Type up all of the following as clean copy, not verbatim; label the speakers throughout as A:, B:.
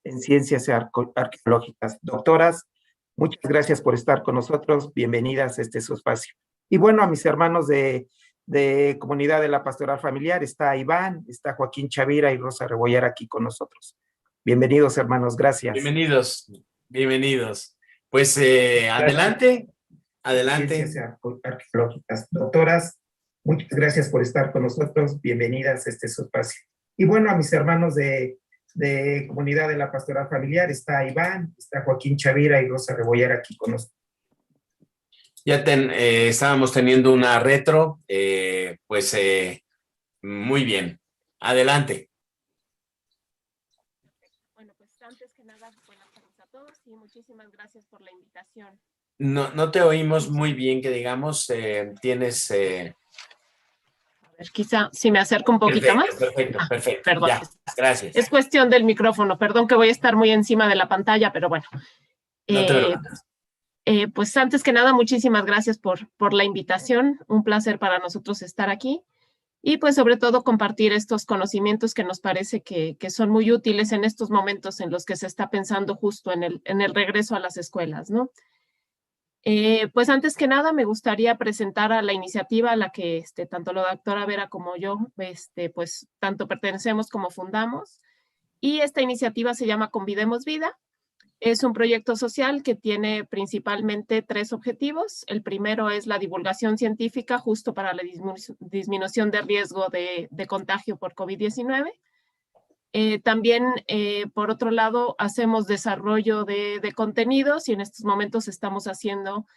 A: en ciencias arqueológicas. Doctoras, muchas gracias por estar con nosotros. Bienvenidas a este su espacio. Y bueno, a mis hermanos de Comunidad de la Pastoral Familiar, está Iván, está Joaquín Chavira y Rosa Rebollar aquí con nosotros. Bienvenidos, hermanos, gracias.
B: Bienvenidos, bienvenidos. Pues adelante.
A: Ciencias arqueológicas. Doctoras, muchas gracias por estar con nosotros. Bienvenidas a este su espacio. Y bueno, a mis hermanos de Comunidad de la Pastoral Familiar, está Iván, está Joaquín Chavira y Rosa Rebollar aquí con nosotros.
B: Ya estábamos teniendo una retro, muy bien. Adelante.
C: Bueno, pues antes que nada, buenas tardes a todos y muchísimas gracias por la invitación.
B: No te oímos muy bien, que digamos, tienes...
C: A ver, quizá si me acerco un poquito más.
B: Perfecto.
C: Perdón.
B: Ya, gracias.
C: Es cuestión del micrófono, perdón que voy a estar muy encima de la pantalla, pero bueno.
B: No te preocupes.
C: Pues antes que nada, muchísimas gracias por la invitación. Un placer para nosotros estar aquí. Y pues sobre todo compartir estos conocimientos que nos parece que son muy útiles en estos momentos en los que se está pensando justo en el regreso a las escuelas, ¿no? Pues antes que nada me gustaría presentar a la iniciativa a la que tanto la doctora Vera como yo pues tanto pertenecemos como fundamos. Y esta iniciativa se llama Convidemos Vida. Es un proyecto social que tiene principalmente 3 objetivos. El primero es la divulgación científica justo para la disminución de riesgo de contagio por COVID-19. También, por otro lado, hacemos desarrollo de contenidos y en estos momentos estamos haciendo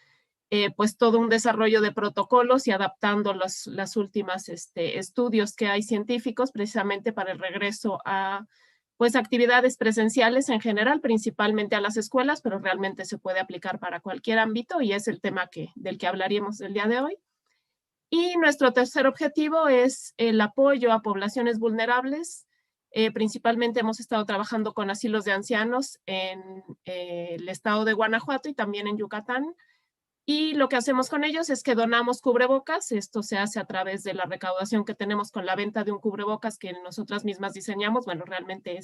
C: pues todo un desarrollo de protocolos y adaptando las últimas estudios que hay científicos precisamente para el regreso a pues actividades presenciales en general, principalmente a las escuelas, pero realmente se puede aplicar para cualquier ámbito y es el tema del que hablaríamos el día de hoy. Y nuestro tercer objetivo es el apoyo a poblaciones vulnerables. Principalmente hemos estado trabajando con asilos de ancianos en el estado de Guanajuato y también en Yucatán. Y lo que hacemos con ellos es que donamos cubrebocas. Esto se hace a través de la recaudación que tenemos con la venta de un cubrebocas que nosotras mismas diseñamos. Bueno, realmente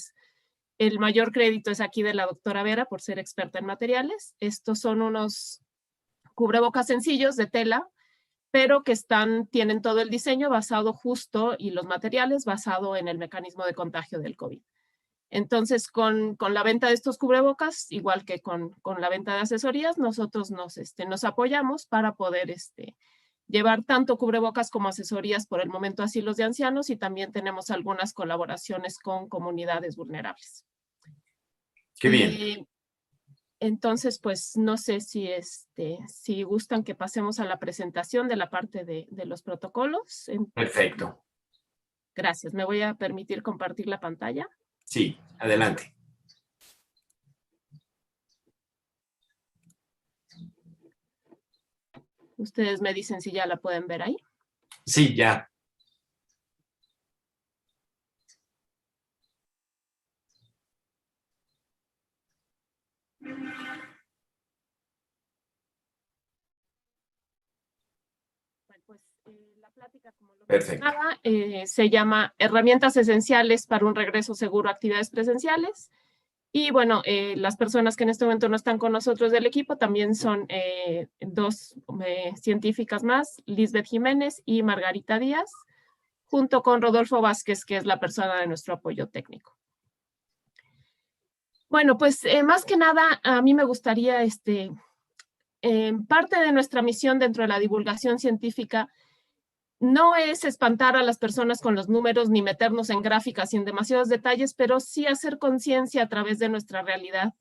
C: el mayor crédito es aquí de la doctora Vera por ser experta en materiales. Estos son unos cubrebocas sencillos de tela, pero que tienen todo el diseño basado justo y los materiales basado en el mecanismo de contagio del COVID. Entonces, con la venta de estos cubrebocas, igual que con la venta de asesorías, nosotros nos apoyamos para poder llevar tanto cubrebocas como asesorías por el momento a asilos de ancianos y también tenemos algunas colaboraciones con comunidades vulnerables.
B: Qué bien.
C: Entonces, pues no sé si gustan que pasemos a la presentación de la parte de los protocolos.
B: Perfecto.
C: Gracias. Me voy a permitir compartir la pantalla.
B: Sí, adelante.
C: Ustedes me dicen si ya la pueden ver ahí.
B: Sí, ya.
C: Pues la plática, como lo
B: mencionaba,
C: se llama Herramientas Esenciales para un Regreso Seguro a Actividades Presenciales. Y bueno, las personas que en este momento no están con nosotros del equipo también son 2 científicas más, Lisbeth Jiménez y Margarita Díaz, junto con Rodolfo Vázquez, que es la persona de nuestro apoyo técnico. Bueno, pues más que nada, a mí me gustaría, parte de nuestra misión dentro de la divulgación científica no es espantar a las personas con los números ni meternos en gráficas y en demasiados detalles, pero sí hacer conciencia a través de nuestra realidad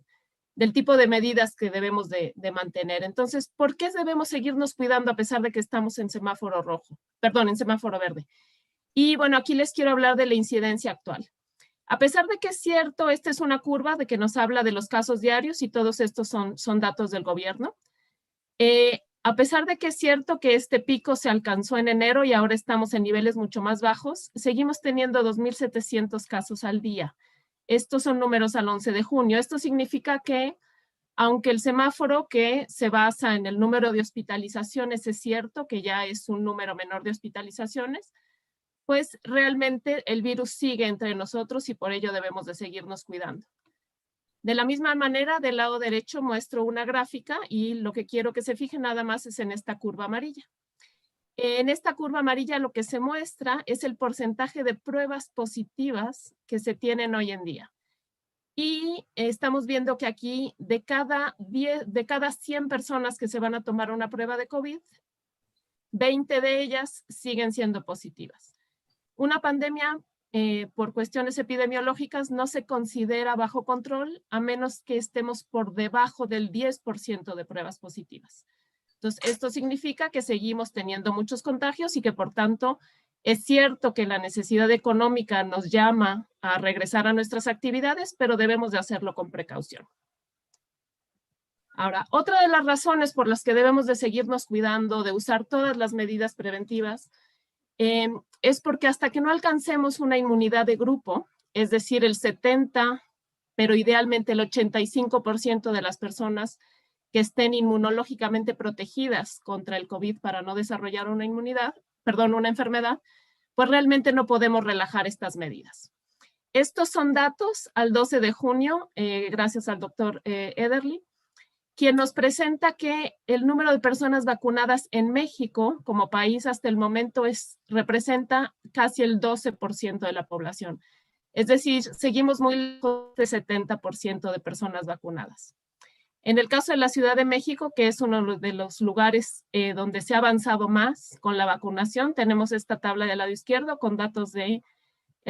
C: del tipo de medidas que debemos de mantener. Entonces, ¿por qué debemos seguirnos cuidando a pesar de que estamos en semáforo rojo? Perdón, en semáforo verde. Y bueno, aquí les quiero hablar de la incidencia actual. A pesar de que es cierto, esta es una curva de que nos habla de los casos diarios y todos estos son datos del gobierno. A pesar de que es cierto que este pico se alcanzó en enero y ahora estamos en niveles mucho más bajos, seguimos teniendo 2,700 casos al día. Estos son números al 11 de junio. Esto significa que, aunque el semáforo que se basa en el número de hospitalizaciones es cierto, que ya es un número menor de hospitalizaciones, pues realmente el virus sigue entre nosotros y por ello debemos de seguirnos cuidando. De la misma manera, del lado derecho muestro una gráfica y lo que quiero que se fijen nada más es en esta curva amarilla. En esta curva amarilla lo que se muestra es el porcentaje de pruebas positivas que se tienen hoy en día. Y estamos viendo que aquí de cada 100 personas que se van a tomar una prueba de COVID, 20 de ellas siguen siendo positivas. Una pandemia por cuestiones epidemiológicas no se considera bajo control a menos que estemos por debajo del 10% de pruebas positivas. Entonces, esto significa que seguimos teniendo muchos contagios y que, por tanto, es cierto que la necesidad económica nos llama a regresar a nuestras actividades, pero debemos de hacerlo con precaución. Ahora, otra de las razones por las que debemos de seguirnos cuidando, de usar todas las medidas preventivas, es porque hasta que no alcancemos una inmunidad de grupo, es decir, el 70%, pero idealmente el 85% de las personas que estén inmunológicamente protegidas contra el COVID para no desarrollar una enfermedad, pues realmente no podemos relajar estas medidas. Estos son datos al 12 de junio, gracias al doctor Ederle, quien nos presenta que el número de personas vacunadas en México como país hasta el momento representa casi el 12% de la población. Es decir, seguimos muy lejos del 70% de personas vacunadas. En el caso de la Ciudad de México, que es uno de los lugares donde se ha avanzado más con la vacunación, tenemos esta tabla del lado izquierdo con datos del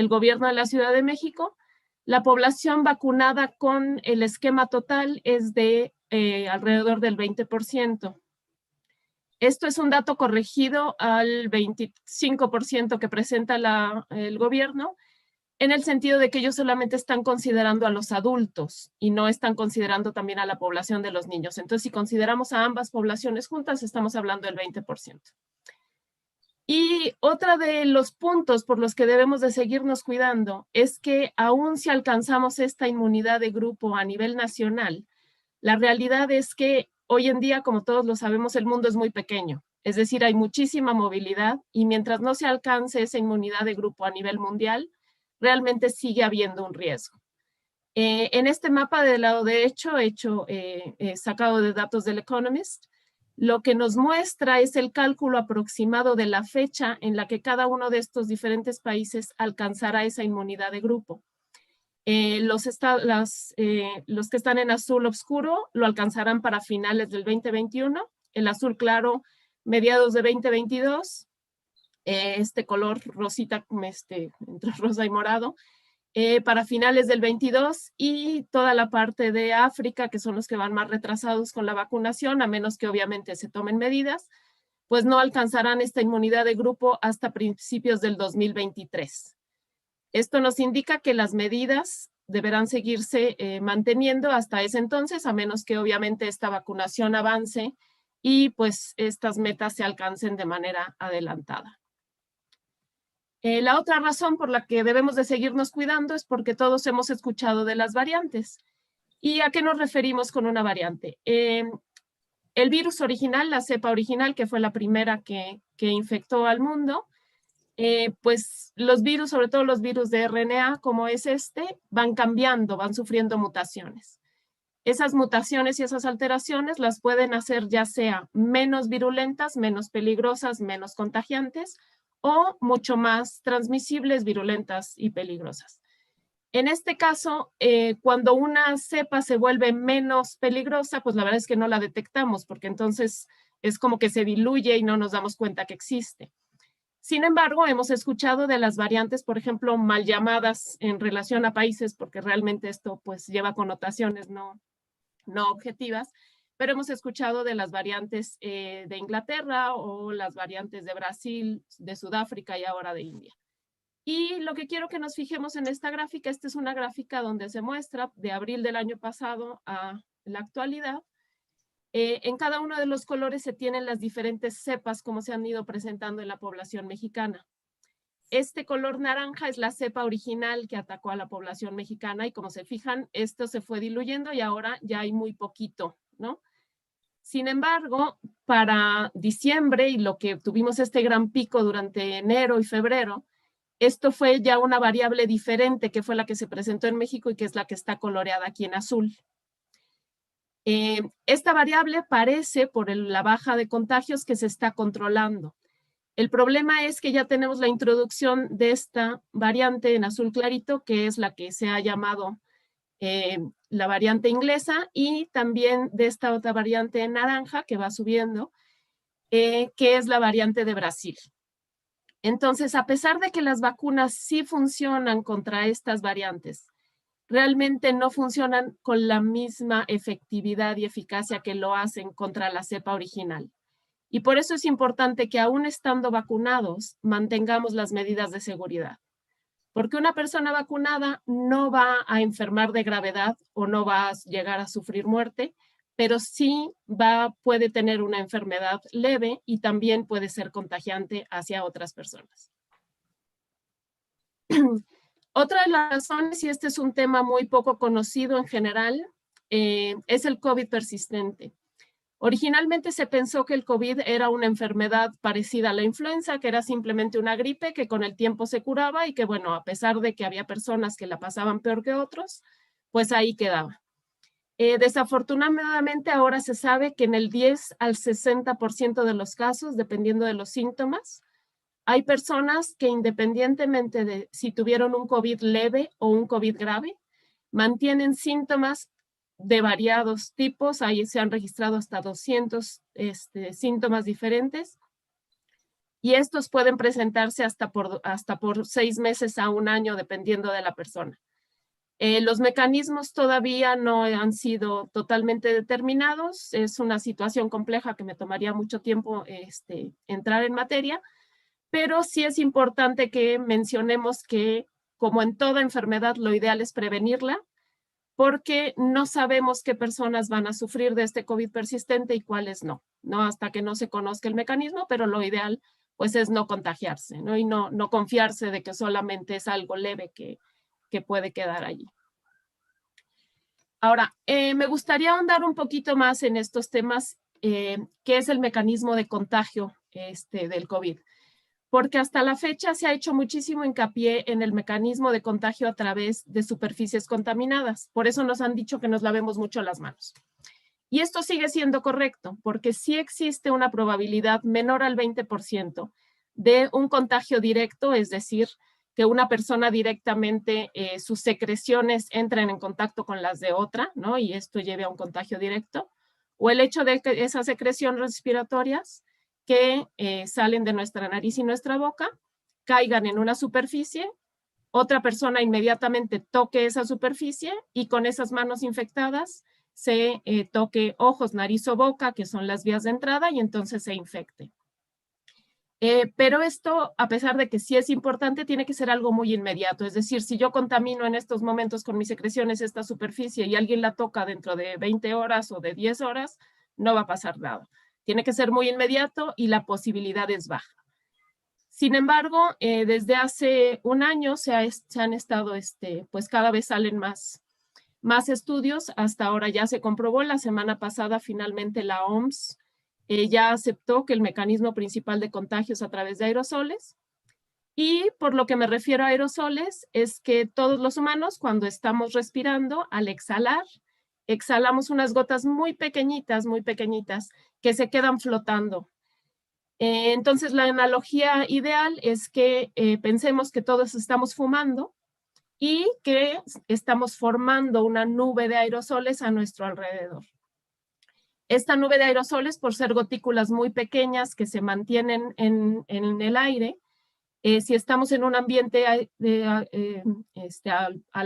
C: gobierno de la Ciudad de México. La población vacunada con el esquema total es de alrededor del 20%. Esto es un dato corregido al 25% que presenta el gobierno, en el sentido de que ellos solamente están considerando a los adultos y no están considerando también a la población de los niños. Entonces, si consideramos a ambas poblaciones juntas, estamos hablando del 20%. Y otra de los puntos por los que debemos de seguirnos cuidando es que aún si alcanzamos esta inmunidad de grupo a nivel nacional, la realidad es que hoy en día, como todos lo sabemos, el mundo es muy pequeño. Es decir, hay muchísima movilidad y mientras no se alcance esa inmunidad de grupo a nivel mundial, realmente sigue habiendo un riesgo. En este mapa del lado derecho, sacado de datos del Economist, lo que nos muestra es el cálculo aproximado de la fecha en la que cada uno de estos diferentes países alcanzará esa inmunidad de grupo. Los que están en azul oscuro lo alcanzarán para finales del 2021, el azul claro mediados de 2022, este color rosita, entre rosa y morado, para finales del 22 y toda la parte de África, que son los que van más retrasados con la vacunación, a menos que obviamente se tomen medidas, pues no alcanzarán esta inmunidad de grupo hasta principios del 2023. Esto nos indica que las medidas deberán seguirse manteniendo hasta ese entonces, a menos que obviamente esta vacunación avance y pues estas metas se alcancen de manera adelantada. La otra razón por la que debemos de seguirnos cuidando es porque todos hemos escuchado de las variantes. ¿Y a qué nos referimos con una variante? El virus original, la cepa original, que fue la primera que infectó al mundo, pues los virus, sobre todo los virus de RNA, como es van cambiando, van sufriendo mutaciones. Esas mutaciones y esas alteraciones las pueden hacer ya sea menos virulentas, menos peligrosas, menos contagiantes, o mucho más transmisibles, virulentas y peligrosas. En este caso, cuando una cepa se vuelve menos peligrosa, pues la verdad es que no la detectamos, porque entonces es como que se diluye y no nos damos cuenta que existe. Sin embargo, hemos escuchado de las variantes, por ejemplo, mal llamadas en relación a países, porque realmente esto pues lleva connotaciones no objetivas, pero hemos escuchado de las variantes de Inglaterra o las variantes de Brasil, de Sudáfrica y ahora de India. Y lo que quiero que nos fijemos en esta gráfica, esta es una gráfica donde se muestra de abril del año pasado a la actualidad. En cada uno de los colores se tienen las diferentes cepas como se han ido presentando en la población mexicana. Este color naranja es la cepa original que atacó a la población mexicana y como se fijan, esto se fue diluyendo y ahora ya hay muy poquito, ¿no? Sin embargo, para diciembre y lo que tuvimos este gran pico durante enero y febrero, Esto fue ya una variable diferente, que fue la que se presentó en México y que es la que está coloreada aquí en azul. Esta variable parece, por la baja de contagios, que se está controlando. El problema es que ya tenemos la introducción de esta variante en azul clarito, que es la que se ha llamado la variante inglesa, y también de esta otra variante en naranja que va subiendo, que es la variante de Brasil. Entonces, a pesar de que las vacunas sí funcionan contra estas variantes, realmente no funcionan con la misma efectividad y eficacia que lo hacen contra la cepa original. Y por eso es importante que aún estando vacunados, mantengamos las medidas de seguridad. Porque una persona vacunada no va a enfermar de gravedad o no va a llegar a sufrir muerte, pero sí puede tener una enfermedad leve y también puede ser contagiante hacia otras personas. Otra de las razones, y este es un tema muy poco conocido en general, es el COVID persistente. Originalmente se pensó que el COVID era una enfermedad parecida a la influenza, que era simplemente una gripe que con el tiempo se curaba y que, bueno, a pesar de que había personas que la pasaban peor que otros, pues ahí quedaba. Desafortunadamente ahora se sabe que en el 10 al 60% de los casos, dependiendo de los síntomas, hay personas que independientemente de si tuvieron un COVID leve o un COVID grave, mantienen síntomas de variados tipos. Ahí se han registrado hasta 200 síntomas diferentes. Y estos pueden presentarse hasta por 6 meses a 1 año, dependiendo de la persona. Los mecanismos todavía no han sido totalmente determinados. Es una situación compleja que me tomaría mucho tiempo entrar en materia, pero sí es importante que mencionemos que, como en toda enfermedad, lo ideal es prevenirla, porque no sabemos qué personas van a sufrir de este COVID persistente y cuáles no, hasta que no se conozca el mecanismo, pero lo ideal pues es no contagiarse, ¿no? Y no confiarse de que solamente es algo leve que puede quedar allí. Ahora, me gustaría ahondar un poquito más en estos temas, qué es el mecanismo de contagio del COVID. Porque hasta la fecha se ha hecho muchísimo hincapié en el mecanismo de contagio a través de superficies contaminadas. Por eso nos han dicho que nos lavemos mucho las manos. Y esto sigue siendo correcto, porque sí existe una probabilidad menor al 20% de un contagio directo, es decir, que una persona directamente, sus secreciones entren en contacto con las de otra, ¿no? Y esto lleve a un contagio directo. O el hecho de que esas secreciones respiratorias que salen de nuestra nariz y nuestra boca, caigan en una superficie, otra persona inmediatamente toque esa superficie y con esas manos infectadas se toque ojos, nariz o boca, que son las vías de entrada, y entonces se infecte. Pero esto, a pesar de que sí es importante, tiene que ser algo muy inmediato. Es decir, si yo contamino en estos momentos con mis secreciones esta superficie y alguien la toca dentro de 20 horas o de 10 horas, no va a pasar nada. Tiene que ser muy inmediato y la posibilidad es baja. Sin embargo, desde hace 1 año se han estado, pues cada vez salen más estudios. Hasta ahora ya se comprobó. La semana pasada finalmente la OMS ya aceptó que el mecanismo principal de contagio es a través de aerosoles. Y por lo que me refiero a aerosoles es que todos los humanos, cuando estamos respirando, al exhalar, exhalamos unas gotas muy pequeñitas, que se quedan flotando. Entonces, la analogía ideal es que pensemos que todos estamos fumando y que estamos formando una nube de aerosoles a nuestro alrededor. Esta nube de aerosoles, por ser gotículas muy pequeñas que se mantienen en el aire, si estamos en un ambiente al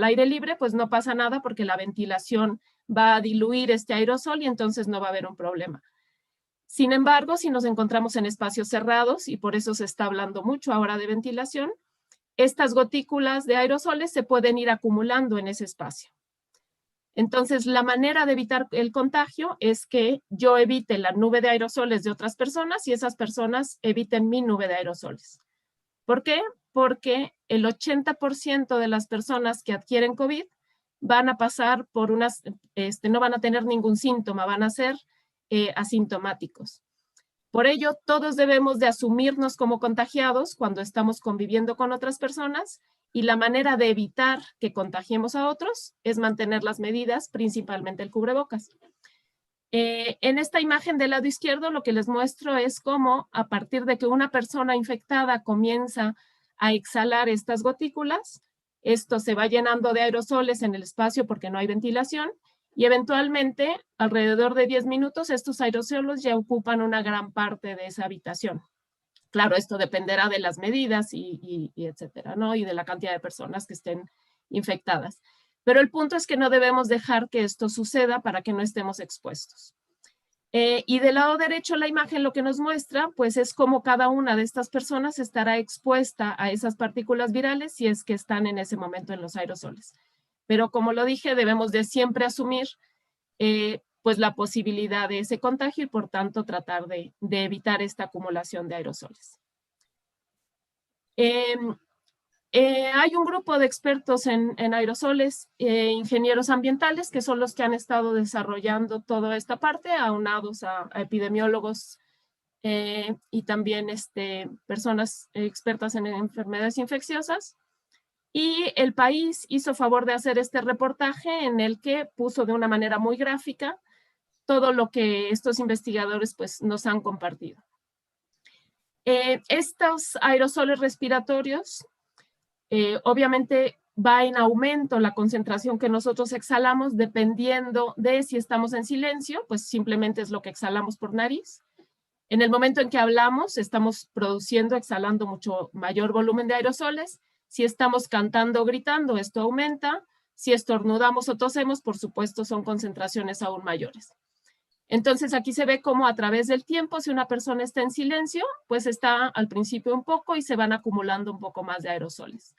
C: aire libre, pues no pasa nada porque la ventilación va a diluir este aerosol y entonces no va a haber un problema. Sin embargo, si nos encontramos en espacios cerrados, y por eso se está hablando mucho ahora de ventilación, estas gotículas de aerosoles se pueden ir acumulando en ese espacio. Entonces, la manera de evitar el contagio es que yo evite la nube de aerosoles de otras personas y esas personas eviten mi nube de aerosoles. ¿Por qué? Porque el 80% de las personas que adquieren COVID van a pasar por no van a tener ningún síntoma, van a ser asintomáticos. Por ello, todos debemos de asumirnos como contagiados cuando estamos conviviendo con otras personas, y la manera de evitar que contagiemos a otros es mantener las medidas, principalmente el cubrebocas. En esta imagen del lado izquierdo lo que les muestro es cómo a partir de que una persona infectada comienza a exhalar estas gotículas, esto se va llenando de aerosoles en el espacio porque no hay ventilación, y eventualmente, alrededor de 10 minutos, estos aerosoles ya ocupan una gran parte de esa habitación. Claro, esto dependerá de las medidas y etcétera, ¿no? Y de la cantidad de personas que estén infectadas. Pero el punto es que no debemos dejar que esto suceda para que no estemos expuestos. Y del lado derecho la imagen lo que nos muestra, pues es cómo cada una de estas personas estará expuesta a esas partículas virales si es que están en ese momento en los aerosoles. Pero como lo dije, debemos de siempre asumir pues la posibilidad de ese contagio y por tanto tratar de evitar esta acumulación de aerosoles. Hay un grupo de expertos en aerosoles, ingenieros ambientales, que son los que han estado desarrollando toda esta parte, aunados a epidemiólogos y también personas expertas en enfermedades infecciosas. Y el país hizo favor de hacer este reportaje en el que puso de una manera muy gráfica todo lo que estos investigadores pues, nos han compartido. Estos aerosoles respiratorios, obviamente va en aumento la concentración que nosotros exhalamos dependiendo de si estamos en silencio, pues simplemente es lo que exhalamos por nariz. En el momento en que hablamos, estamos produciendo, exhalando mucho mayor volumen de aerosoles. Si estamos cantando o gritando, esto aumenta. Si estornudamos o tosemos, por supuesto, son concentraciones aún mayores. Entonces, aquí se ve cómo a través del tiempo, si una persona está en silencio, pues está al principio un poco y se van acumulando un poco más de aerosoles.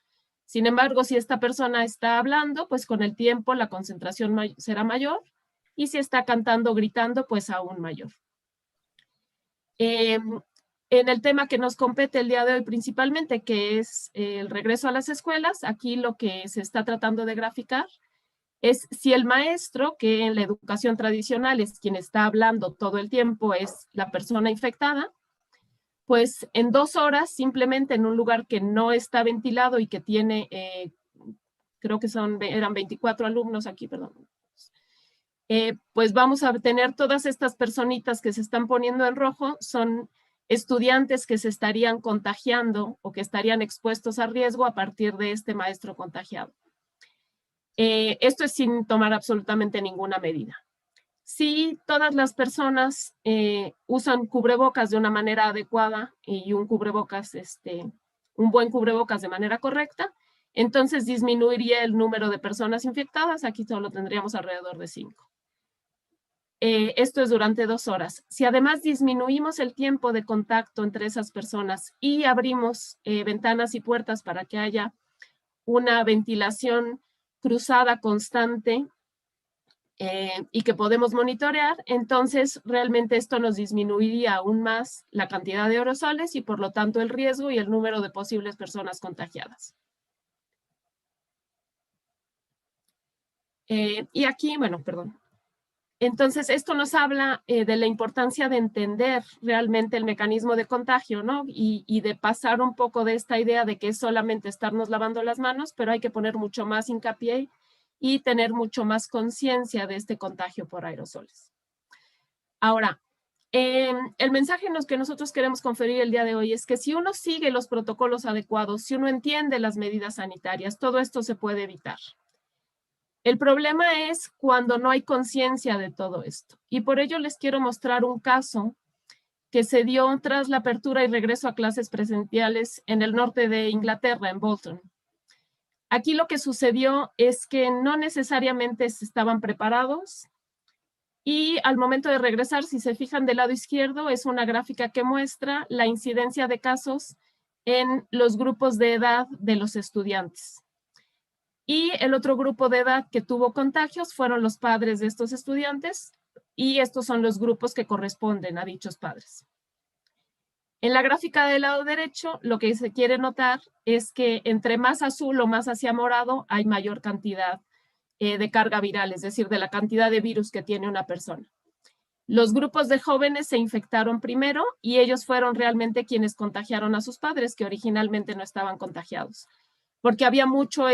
C: Sin embargo, si esta persona está hablando, pues con el tiempo la concentración será mayor, y si está cantando o gritando, pues aún mayor. En el tema que nos compete el día de hoy principalmente, que es el regreso a las escuelas, aquí lo que se está tratando de graficar es si el maestro, que en la educación tradicional es quien está hablando todo el tiempo, es la persona infectada, pues en 2 horas, simplemente en un lugar que no está ventilado y que tiene, creo que eran 24 alumnos aquí, perdón, pues vamos a tener todas estas personitas que se están poniendo en rojo, son estudiantes que se estarían contagiando o que estarían expuestos a riesgo a partir de este maestro contagiado. Esto es sin tomar absolutamente ninguna medida. Si todas las personas usan cubrebocas de una manera adecuada y un buen cubrebocas de manera correcta, entonces disminuiría el número de personas infectadas. Aquí solo tendríamos alrededor de 5. Esto es durante 2 horas. Si además disminuimos el tiempo de contacto entre esas personas y abrimos ventanas y puertas para que haya una ventilación cruzada constante y que podemos monitorear, entonces realmente esto nos disminuiría aún más la cantidad de aerosoles y por lo tanto el riesgo y el número de posibles personas contagiadas. Y aquí, bueno, perdón. Entonces, esto nos habla de la importancia de entender realmente el mecanismo de contagio, ¿no? Y de pasar un poco de esta idea de que es solamente estarnos lavando las manos, pero hay que poner mucho más hincapié y tener mucho más conciencia de este contagio por aerosoles. Ahora, el mensaje que nosotros queremos conferir el día de hoy es que si uno sigue los protocolos adecuados, si uno entiende las medidas sanitarias, todo esto se puede evitar. El problema es cuando no hay conciencia de todo esto. Y por ello les quiero mostrar un caso que se dio tras la apertura y regreso a clases presenciales en el norte de Inglaterra, en Bolton. Aquí lo que sucedió es que no necesariamente estaban preparados y al momento de regresar, si se fijan del lado izquierdo, es una gráfica que muestra la incidencia de casos en los grupos de edad de los estudiantes. Y el otro grupo de edad que tuvo contagios fueron los padres de estos estudiantes, y estos son los grupos que corresponden a dichos padres. En la gráfica del lado derecho, lo que se quiere notar es que entre más azul o más hacia morado hay mayor cantidad de carga viral, es decir, de la cantidad de virus que tiene una persona. Los grupos de jóvenes se infectaron primero y ellos fueron realmente quienes contagiaron a sus padres, que originalmente no estaban contagiados. Porque había mucho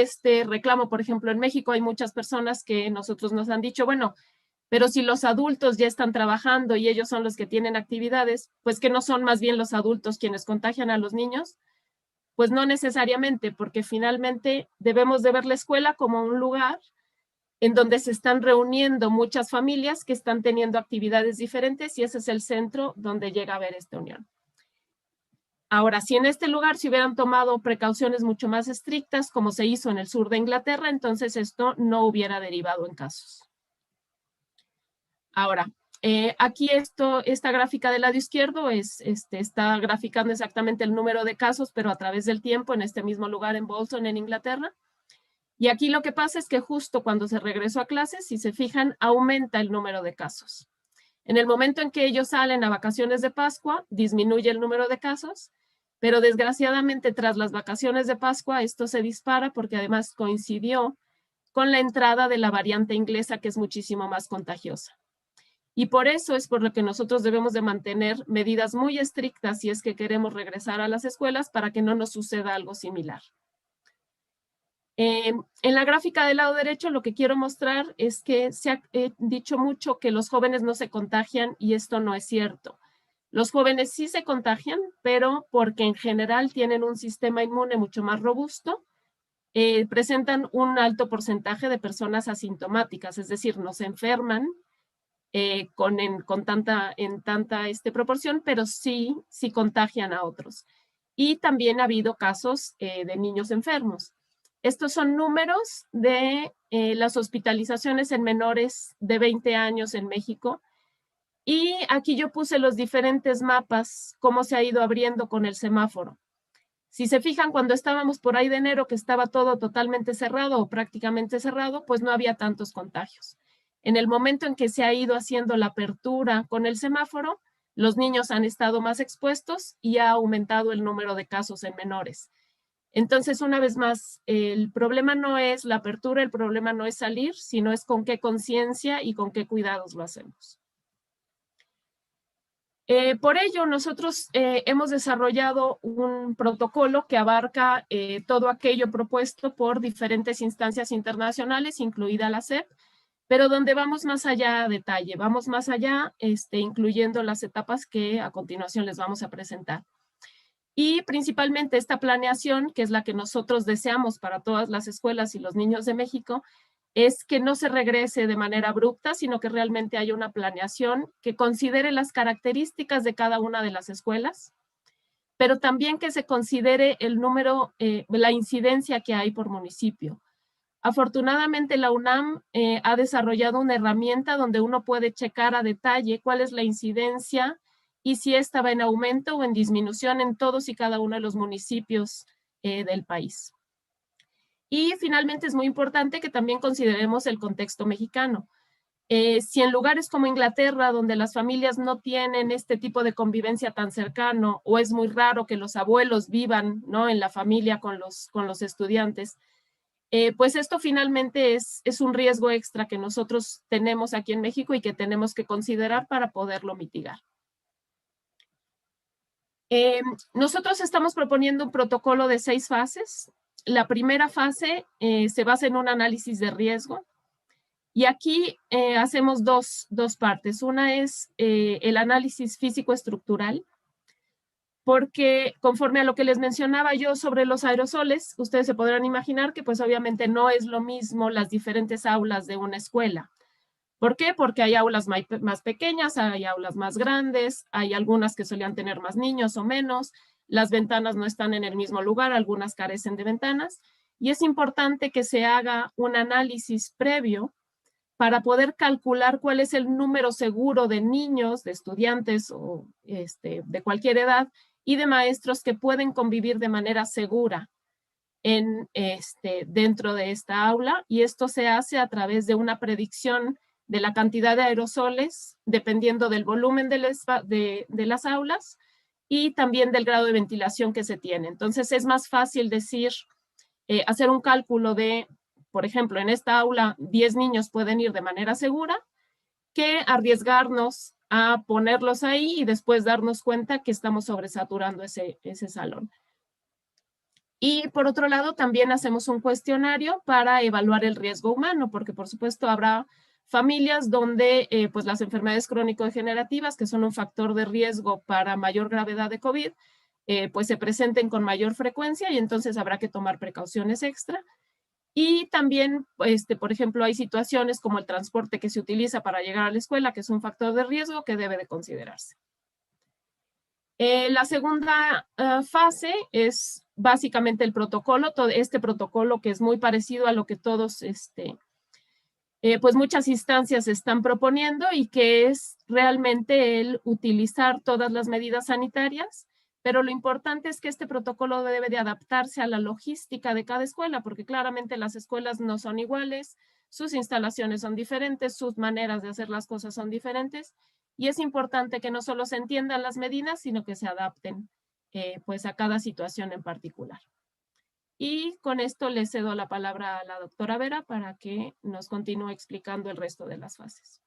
C: reclamo, por ejemplo, en México hay muchas personas que nosotros nos han dicho, bueno, pero si los adultos ya están trabajando y ellos son los que tienen actividades, pues que no son más bien los adultos quienes contagian a los niños. Pues no necesariamente, porque finalmente debemos de ver la escuela como un lugar en donde se están reuniendo muchas familias que están teniendo actividades diferentes y ese es el centro donde llega a haber esta unión. Ahora, si en este lugar se hubieran tomado precauciones mucho más estrictas, como se hizo en el sur de Inglaterra, entonces esto no hubiera derivado en casos. Ahora, aquí esta gráfica del lado izquierdo está graficando exactamente el número de casos, pero a través del tiempo en este mismo lugar en Bolton, en Inglaterra. Y aquí lo que pasa es que justo cuando se regresó a clases, si se fijan, aumenta el número de casos. En el momento en que ellos salen a vacaciones de Pascua, disminuye el número de casos, pero desgraciadamente tras las vacaciones de Pascua esto se dispara porque además coincidió con la entrada de la variante inglesa que es muchísimo más contagiosa. Y por eso es por lo que nosotros debemos de mantener medidas muy estrictas si es que queremos regresar a las escuelas para que no nos suceda algo similar. En la gráfica del lado derecho lo que quiero mostrar es que se ha dicho mucho que los jóvenes no se contagian y esto no es cierto. Los jóvenes sí se contagian, pero porque en general tienen un sistema inmune mucho más robusto, presentan un alto porcentaje de personas asintomáticas, es decir, no se enferman con tanta proporción, pero sí contagian a otros. Y también ha habido casos de niños enfermos. Estos son números de las hospitalizaciones en menores de 20 años en México. Y aquí yo puse los diferentes mapas, cómo se ha ido abriendo con el semáforo. Si se fijan, cuando estábamos por ahí de enero, que estaba todo totalmente cerrado o prácticamente cerrado, pues no había tantos contagios. En el momento en que se ha ido haciendo la apertura con el semáforo, los niños han estado más expuestos y ha aumentado el número de casos en menores. Entonces, una vez más, el problema no es la apertura, el problema no es salir, sino es con qué conciencia y con qué cuidados lo hacemos. Por ello, nosotros hemos desarrollado un protocolo que abarca todo aquello propuesto por diferentes instancias internacionales, incluida la SEP, pero donde vamos más allá a detalle, vamos más allá, incluyendo las etapas que a continuación les vamos a presentar. Y principalmente esta planeación, que es la que nosotros deseamos para todas las escuelas y los niños de México, es que no se regrese de manera abrupta, sino que realmente haya una planeación que considere las características de cada una de las escuelas, pero también que se considere el número, la incidencia que hay por municipio. Afortunadamente la UNAM ha desarrollado una herramienta donde uno puede checar a detalle cuál es la incidencia y si esta va en aumento o en disminución en todos y cada uno de los municipios del país. Y finalmente es muy importante que también consideremos el contexto mexicano. Si en lugares como Inglaterra, donde las familias no tienen este tipo de convivencia tan cercano, o es muy raro que los abuelos vivan, ¿no?, en la familia con los estudiantes, pues esto finalmente es un riesgo extra que nosotros tenemos aquí en México y que tenemos que considerar para poderlo mitigar. Nosotros estamos proponiendo un protocolo de 6 fases. La primera fase se basa en un análisis de riesgo y aquí hacemos dos partes. Una es el análisis físico-estructural, porque conforme a lo que les mencionaba yo sobre los aerosoles, ustedes se podrán imaginar que pues obviamente no es lo mismo las diferentes aulas de una escuela. ¿Por qué? Porque hay aulas más pequeñas, hay aulas más grandes, hay algunas que solían tener más niños o menos, las ventanas no están en el mismo lugar, algunas carecen de ventanas, y es importante que se haga un análisis previo para poder calcular cuál es el número seguro de niños, de estudiantes o de cualquier edad, y de maestros que pueden convivir de manera segura dentro de esta aula, y esto se hace a través de una predicción de la cantidad de aerosoles, dependiendo del volumen de las aulas y también del grado de ventilación que se tiene. Entonces es más fácil decir, hacer un cálculo de, por ejemplo, en esta aula 10 niños pueden ir de manera segura que arriesgarnos a ponerlos ahí y después darnos cuenta que estamos sobresaturando ese salón. Y por otro lado, también hacemos un cuestionario para evaluar el riesgo humano, porque por supuesto habrá familias donde pues las enfermedades crónico-degenerativas, que son un factor de riesgo para mayor gravedad de COVID, pues se presenten con mayor frecuencia y entonces habrá que tomar precauciones extra. Y también, por ejemplo, hay situaciones como el transporte que se utiliza para llegar a la escuela, que es un factor de riesgo que debe de considerarse. La segunda fase es básicamente el protocolo, todo este protocolo que es muy parecido a lo que todos, pues muchas instancias están proponiendo y que es realmente el utilizar todas las medidas sanitarias, pero lo importante es que este protocolo debe de adaptarse a la logística de cada escuela, porque claramente las escuelas no son iguales, sus instalaciones son diferentes, sus maneras de hacer las cosas son diferentes, y es importante que no solo se entiendan las medidas, sino que se adapten pues a cada situación en particular. Y con esto le cedo la palabra a la doctora Vera para que nos continúe explicando el resto de las fases.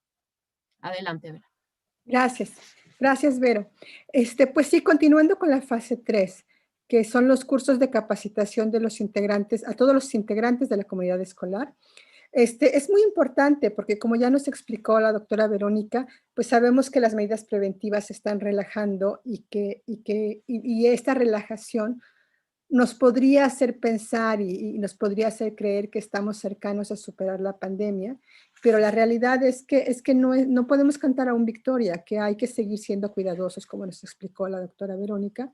C: Adelante, Vera.
D: Gracias, gracias, Vero. Pues sí, continuando con la fase 3, que son los cursos de capacitación de los integrantes, a todos los integrantes de la comunidad escolar. Es muy importante porque, como ya nos explicó la doctora Verónica, pues sabemos que las medidas preventivas se están relajando y esta relajación nos podría hacer pensar y nos podría hacer creer que estamos cercanos a superar la pandemia, pero la realidad es que no podemos cantar aún victoria, que hay que seguir siendo cuidadosos, como nos explicó la doctora Verónica.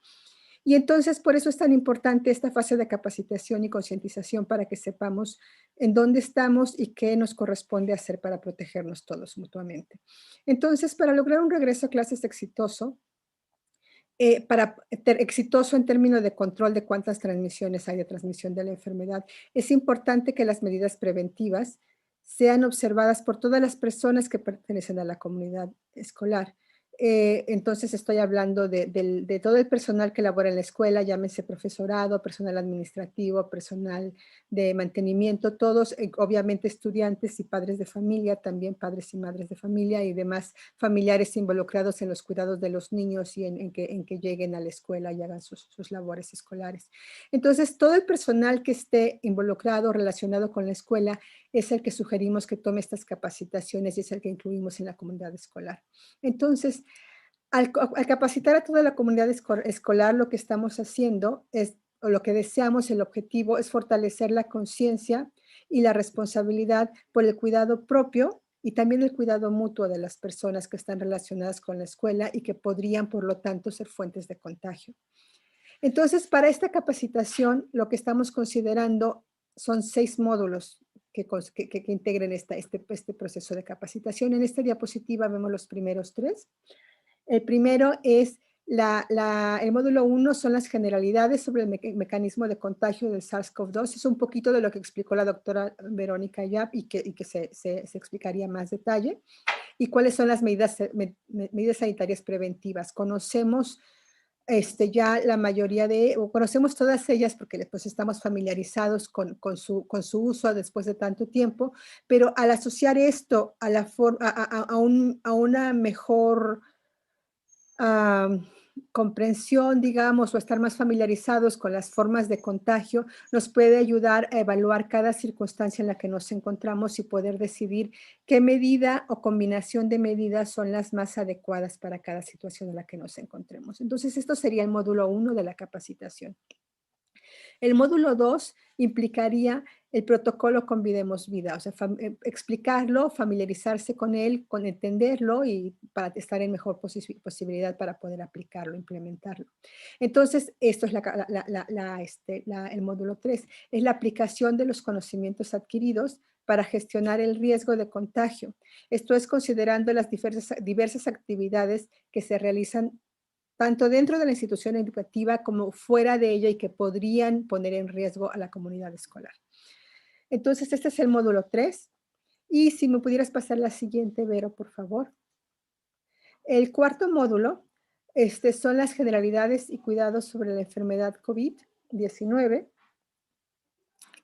D: Y entonces, por eso es tan importante esta fase de capacitación y concientización para que sepamos en dónde estamos y qué nos corresponde hacer para protegernos todos mutuamente. Entonces, para lograr un regreso a clases exitoso, exitoso en términos de control de cuántas transmisiones hay de transmisión de la enfermedad, es importante que las medidas preventivas sean observadas por todas las personas que pertenecen a la comunidad escolar. Entonces estoy hablando de todo el personal que labora en la escuela, llámese profesorado, personal administrativo, personal de mantenimiento, todos obviamente estudiantes y padres de familia, también padres y madres de familia y demás familiares involucrados en los cuidados de los niños y en que lleguen a la escuela y hagan sus labores escolares. Entonces todo el personal que esté involucrado, relacionado con la escuela, es el que sugerimos que tome estas capacitaciones y es el que incluimos en la comunidad escolar. Entonces, al capacitar a toda la comunidad escolar, lo que estamos haciendo es, o lo que deseamos, el objetivo es fortalecer la conciencia y la responsabilidad por el cuidado propio y también el cuidado mutuo de las personas que están relacionadas con la escuela y que podrían, por lo tanto, ser fuentes de contagio. Entonces, para esta capacitación, lo que estamos considerando son 6 módulos que integren este proceso de capacitación. En esta diapositiva vemos los primeros 3. El primero es el módulo 1 son las generalidades sobre el mecanismo de contagio del SARS-CoV-2. Es un poquito de lo que explicó la doctora Verónica Yap y que se explicaría más detalle. Y cuáles son las medidas sanitarias preventivas. Conocemos ya la mayoría conocemos todas ellas porque pues estamos familiarizados con su uso después de tanto tiempo, pero al asociar esto a una mejor comprensión, digamos, o estar más familiarizados con las formas de contagio, nos puede ayudar a evaluar cada circunstancia en la que nos encontramos y poder decidir qué medida o combinación de medidas son las más adecuadas para cada situación en la que nos encontremos. Entonces, esto sería el módulo 1 de la capacitación. El módulo 2 implicaría el protocolo Convidemos Vida, o sea, explicarlo, familiarizarse con él, con entenderlo y para estar en mejor posibilidad para poder aplicarlo, implementarlo. Entonces, esto es el módulo 3, es la aplicación de los conocimientos adquiridos para gestionar el riesgo de contagio. Esto es considerando las diversas actividades que se realizan tanto dentro de la institución educativa como fuera de ella y que podrían poner en riesgo a la comunidad escolar. Entonces, este es el módulo 3. Y si me pudieras pasar la siguiente, Vero, por favor. El cuarto módulo son las generalidades y cuidados sobre la enfermedad COVID-19.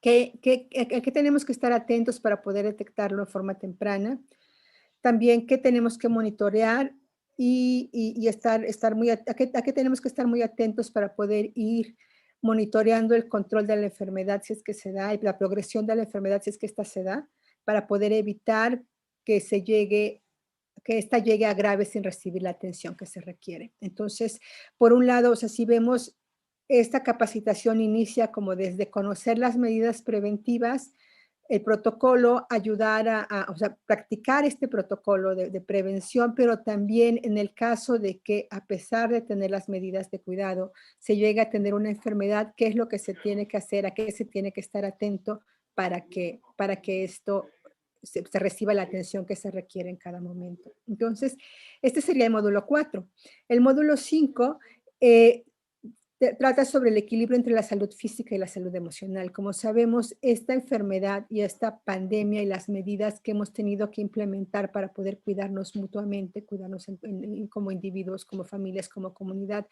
D: ¿Qué tenemos que estar atentos para poder detectarlo de forma temprana? también qué tenemos que monitorear y estar muy, a qué tenemos que estar muy atentos para poder ir monitoreando el control de la enfermedad si es que se da y la progresión de la enfermedad si es que esta se da, para poder evitar que esta llegue a grave sin recibir la atención que se requiere. Entonces, por un lado, o sea, si vemos esta capacitación inicia como desde conocer las medidas preventivas, el protocolo, ayudar o sea, practicar este protocolo de prevención, pero también en el caso de que a pesar de tener las medidas de cuidado, se llegue a tener una enfermedad, ¿qué es lo que se tiene que hacer? ¿A qué se tiene que estar atento para que esto se reciba la atención que se requiere en cada momento? Entonces, este sería el módulo 4. El módulo 5 trata sobre el equilibrio entre la salud física y la salud emocional. Como sabemos, esta enfermedad y esta pandemia y las medidas que hemos tenido que implementar para poder cuidarnos mutuamente, cuidarnos como individuos, como familias, como comunidad,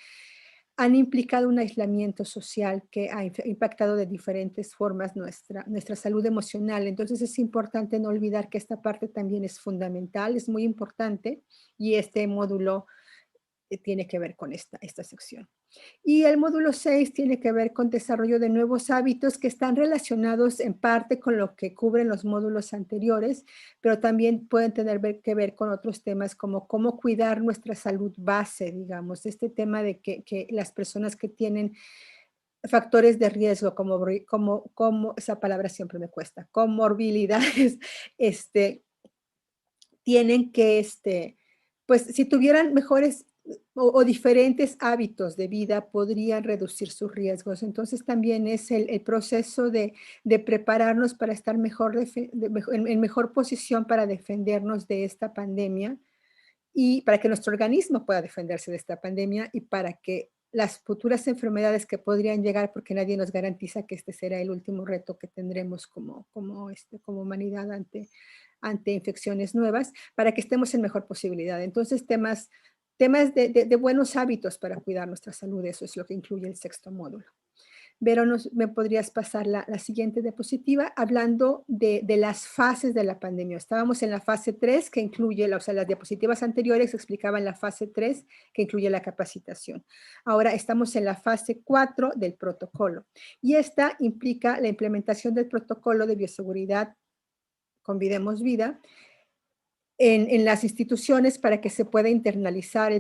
D: han implicado un aislamiento social que ha impactado de diferentes formas nuestra salud emocional. Entonces es importante no olvidar que esta parte también es fundamental, es muy importante, y este módulo tiene que ver con esta sección. Y el módulo 6 tiene que ver con desarrollo de nuevos hábitos que están relacionados en parte con lo que cubren los módulos anteriores, pero también pueden tener que ver con otros temas como cómo cuidar nuestra salud base, digamos, este tema de que las personas que tienen factores de riesgo, como esa palabra siempre me cuesta, comorbilidades, tienen que, pues si tuvieran mejores o diferentes hábitos de vida podrían reducir sus riesgos. Entonces también es el proceso de prepararnos para estar en mejor posición para defendernos de esta pandemia y para que nuestro organismo pueda defenderse de esta pandemia y para que las futuras enfermedades que podrían llegar, porque nadie nos garantiza que este será el último reto que tendremos como humanidad ante infecciones nuevas, para que estemos en mejor posibilidad. Entonces, temas de buenos hábitos para cuidar nuestra salud, eso es lo que incluye el 6º módulo. Vero, ¿me podrías pasar la siguiente diapositiva? Hablando de las fases de la pandemia. Estábamos en la fase 3, que incluye, o sea, las diapositivas anteriores explicaban la fase 3, que incluye la capacitación. Ahora estamos en la fase 4 del protocolo. Y esta implica la implementación del protocolo de bioseguridad Convidemos Vida en las instituciones para que se pueda internalizar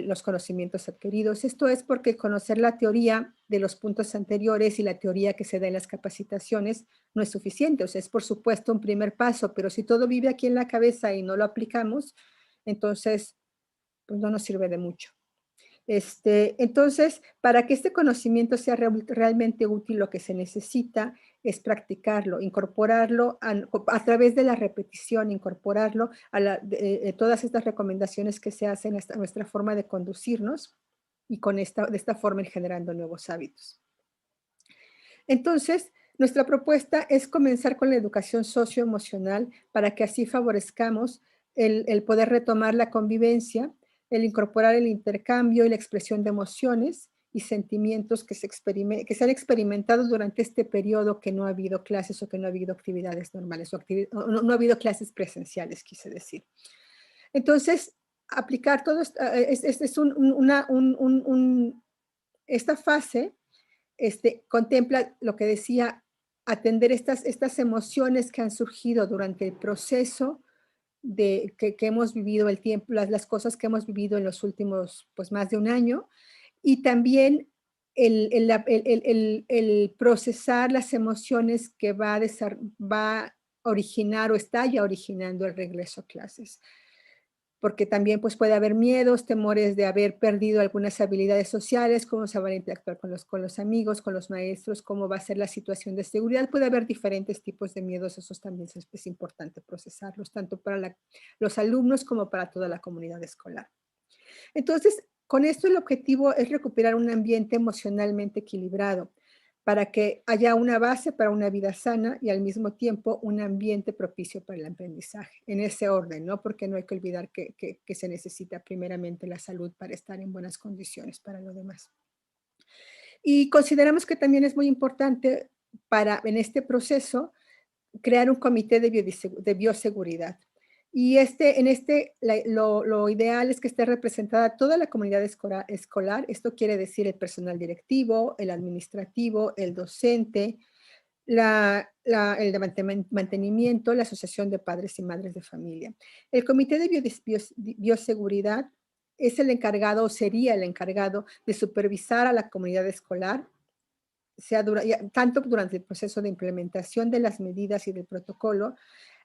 D: los conocimientos adquiridos. Esto es porque conocer la teoría de los puntos anteriores y la teoría que se da en las capacitaciones no es suficiente. O sea, es por supuesto un primer paso, pero si todo vive aquí en la cabeza y no lo aplicamos, entonces pues no nos sirve de mucho. Entonces, para que este conocimiento sea realmente útil, lo que se necesita es practicarlo, incorporarlo a través de la repetición, incorporarlo a todas estas recomendaciones que se hacen a nuestra forma de conducirnos y de esta forma ir generando nuevos hábitos. Entonces, nuestra propuesta es comenzar con la educación socioemocional para que así favorezcamos el poder retomar la convivencia, el incorporar el intercambio y la expresión de emociones y sentimientos que se han experimentado durante este periodo que no ha habido clases o que no ha habido actividades normales, no ha habido clases presenciales, quise decir. Entonces, aplicar todo esto, esta fase contempla lo que decía, atender estas emociones que han surgido durante el proceso que hemos vivido el tiempo, las cosas que hemos vivido en los últimos, pues más de un año, y también el procesar las emociones que va a originar o está ya originando el regreso a clases. Porque también pues puede haber miedos, temores de haber perdido algunas habilidades sociales, cómo se van a interactuar con los amigos, con los maestros, cómo va a ser la situación de seguridad. Puede haber diferentes tipos de miedos, esos también es importante procesarlos, tanto para los alumnos como para toda la comunidad escolar. Entonces, con esto el objetivo es recuperar un ambiente emocionalmente equilibrado, para que haya una base para una vida sana y al mismo tiempo un ambiente propicio para el aprendizaje. En ese orden, ¿no? Porque no hay que olvidar que se necesita primeramente la salud para estar en buenas condiciones para lo demás. Y consideramos que también es muy importante en este proceso crear un comité de bioseguridad. Y lo ideal es que esté representada toda la comunidad escolar. Esto quiere decir el personal directivo, el administrativo, el docente, el de mantenimiento, la asociación de padres y madres de familia. El comité de bioseguridad es el encargado o sería el encargado de supervisar a la comunidad escolar, tanto durante el proceso de implementación de las medidas y del protocolo,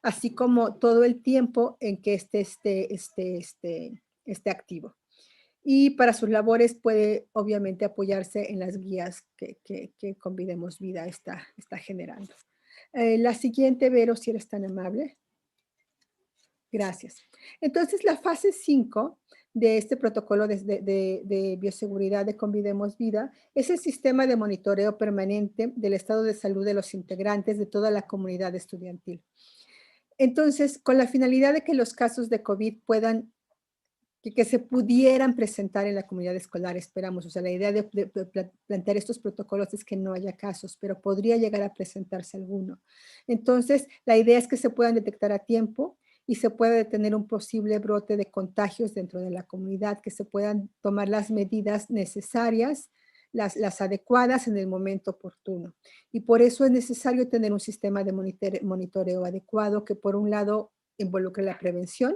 D: así como todo el tiempo en que esté activo. Y para sus labores puede obviamente apoyarse en las guías que Convidemos Vida está generando. La siguiente, Vero, si eres tan amable. Gracias. Entonces, la fase 5 de este protocolo de bioseguridad de Convidemos Vida es el sistema de monitoreo permanente del estado de salud de los integrantes de toda la comunidad estudiantil. Entonces, con la finalidad de que los casos de COVID que se pudieran presentar en la comunidad escolar, esperamos. O sea, la idea de plantear estos protocolos es que no haya casos, pero podría llegar a presentarse alguno. Entonces, la idea es que se puedan detectar a tiempo y se pueda detener un posible brote de contagios dentro de la comunidad, que se puedan tomar las medidas necesarias, las adecuadas en el momento oportuno. Y por eso es necesario tener un sistema de monitoreo adecuado que, por un lado, involucre la prevención.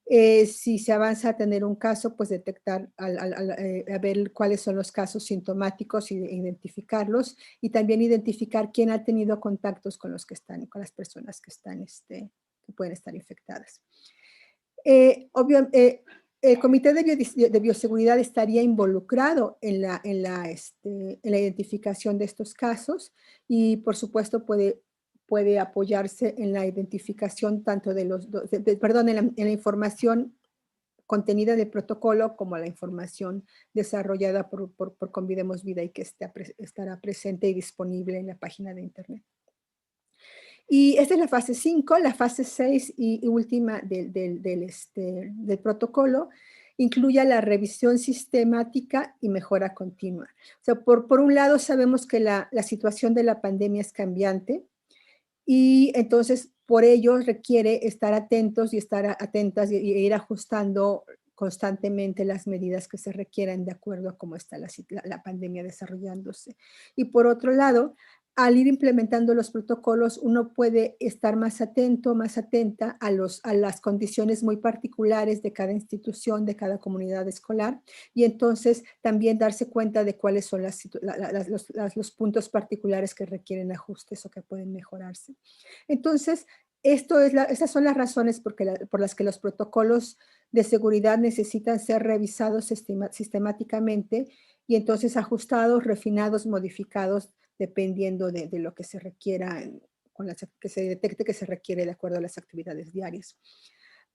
D: Si se avanza a tener un caso, pues detectar, a ver cuáles son los casos sintomáticos y identificarlos, y también identificar quién ha tenido contactos con las personas que pueden estar infectadas. El Comité de Bioseguridad estaría involucrado en la identificación de estos casos y, por supuesto, puede apoyarse en la identificación tanto en la información contenida del protocolo como la información desarrollada por Convidemos Vida y que estará presente y disponible en la página de internet. Y esta es la fase 5, la fase 6 y última del protocolo incluye la revisión sistemática y mejora continua. O sea, por un lado sabemos que la situación de la pandemia es cambiante y entonces por ello requiere estar atentos y estar atentas y ir ajustando constantemente las medidas que se requieran de acuerdo a cómo está la pandemia desarrollándose. Y por otro lado, al ir implementando los protocolos, uno puede estar más atento, más atenta a las condiciones muy particulares de cada institución, de cada comunidad escolar, y entonces también darse cuenta de cuáles son los puntos particulares que requieren ajustes o que pueden mejorarse. Entonces, esas son las razones por las que los protocolos de seguridad necesitan ser revisados sistemáticamente y entonces ajustados, refinados, modificados, dependiendo de lo que se requiera, que se detecte que se requiere de acuerdo a las actividades diarias.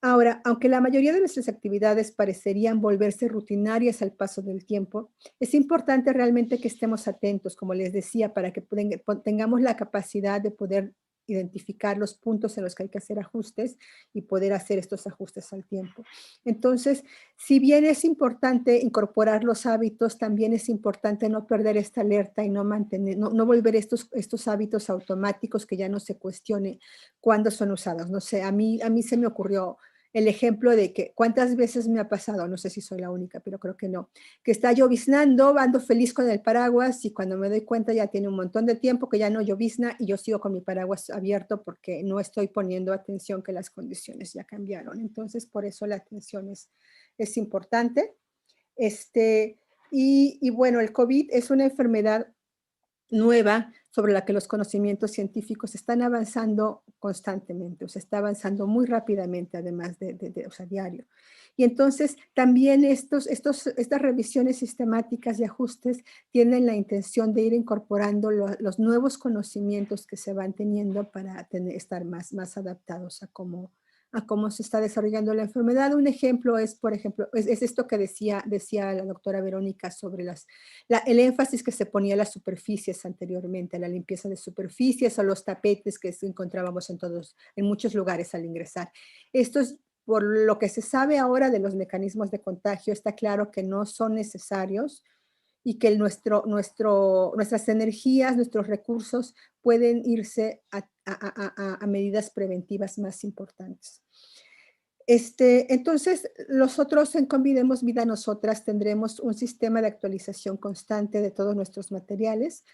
D: Ahora, aunque la mayoría de nuestras actividades parecerían volverse rutinarias al paso del tiempo, es importante realmente que estemos atentos, como les decía, para que tengamos la capacidad de poder identificar los puntos en los que hay que hacer ajustes y poder hacer estos ajustes al tiempo. Entonces, si bien es importante incorporar los hábitos, también es importante no perder esta alerta y no volver estos hábitos automáticos que ya no se cuestione cuándo son usados. No sé, a mí se me ocurrió el ejemplo de que cuántas veces me ha pasado, no sé si soy la única, pero creo que no, que está lloviznando, ando feliz con el paraguas y cuando me doy cuenta ya tiene un montón de tiempo que ya no llovizna y yo sigo con mi paraguas abierto porque no estoy poniendo atención que las condiciones ya cambiaron. Entonces, por eso la atención es importante. Y bueno, el COVID es una enfermedad nueva sobre la que los conocimientos científicos están avanzando constantemente, o sea, está avanzando muy rápidamente, además o sea, diario. Y entonces también estas revisiones sistemáticas y ajustes tienen la intención de ir incorporando los nuevos conocimientos que se van teniendo para estar más adaptados a cómo se está desarrollando la enfermedad. Un ejemplo es, por ejemplo, es esto que decía la doctora Verónica sobre el énfasis que se ponía a las superficies anteriormente, a la limpieza de superficies o los tapetes que encontrábamos en muchos lugares al ingresar. Esto es, por lo que se sabe ahora de los mecanismos de contagio, está claro que no son necesarios y que nuestras energías, nuestros recursos pueden irse a medidas preventivas más importantes. Entonces, nosotros en Convidemos Vida Nosotras tendremos un sistema de actualización constante de todos nuestros materiales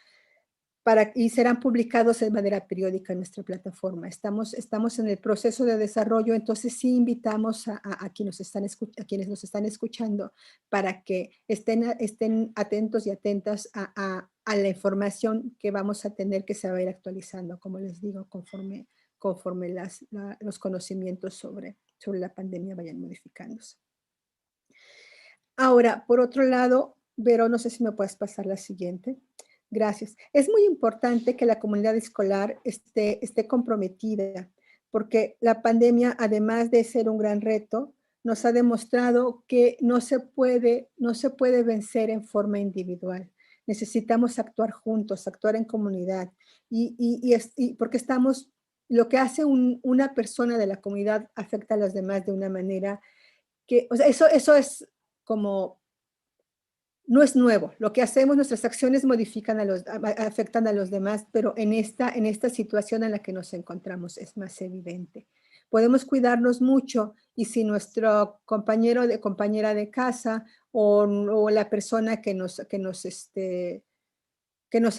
D: y serán publicados de manera periódica en nuestra plataforma. Estamos en el proceso de desarrollo, entonces sí invitamos a quienes nos están escuchando para que estén atentos y atentas a la información que vamos a tener, que se va a ir actualizando, como les digo, conforme los conocimientos sobre la pandemia vayan modificándose. Ahora, por otro lado, Vero, no sé si me puedes pasar la siguiente. Gracias. Es muy importante que la comunidad escolar esté comprometida, porque la pandemia, además de ser un gran reto, nos ha demostrado que no se puede vencer en forma individual. Necesitamos actuar juntos, actuar en comunidad, porque lo que hace una persona de la comunidad afecta a los demás de una manera que, o sea, eso es como... No es nuevo, lo que hacemos, nuestras acciones afectan a los demás, pero en esta situación en la que nos encontramos es más evidente. Podemos cuidarnos mucho y si nuestro compañera de casa o la persona que nos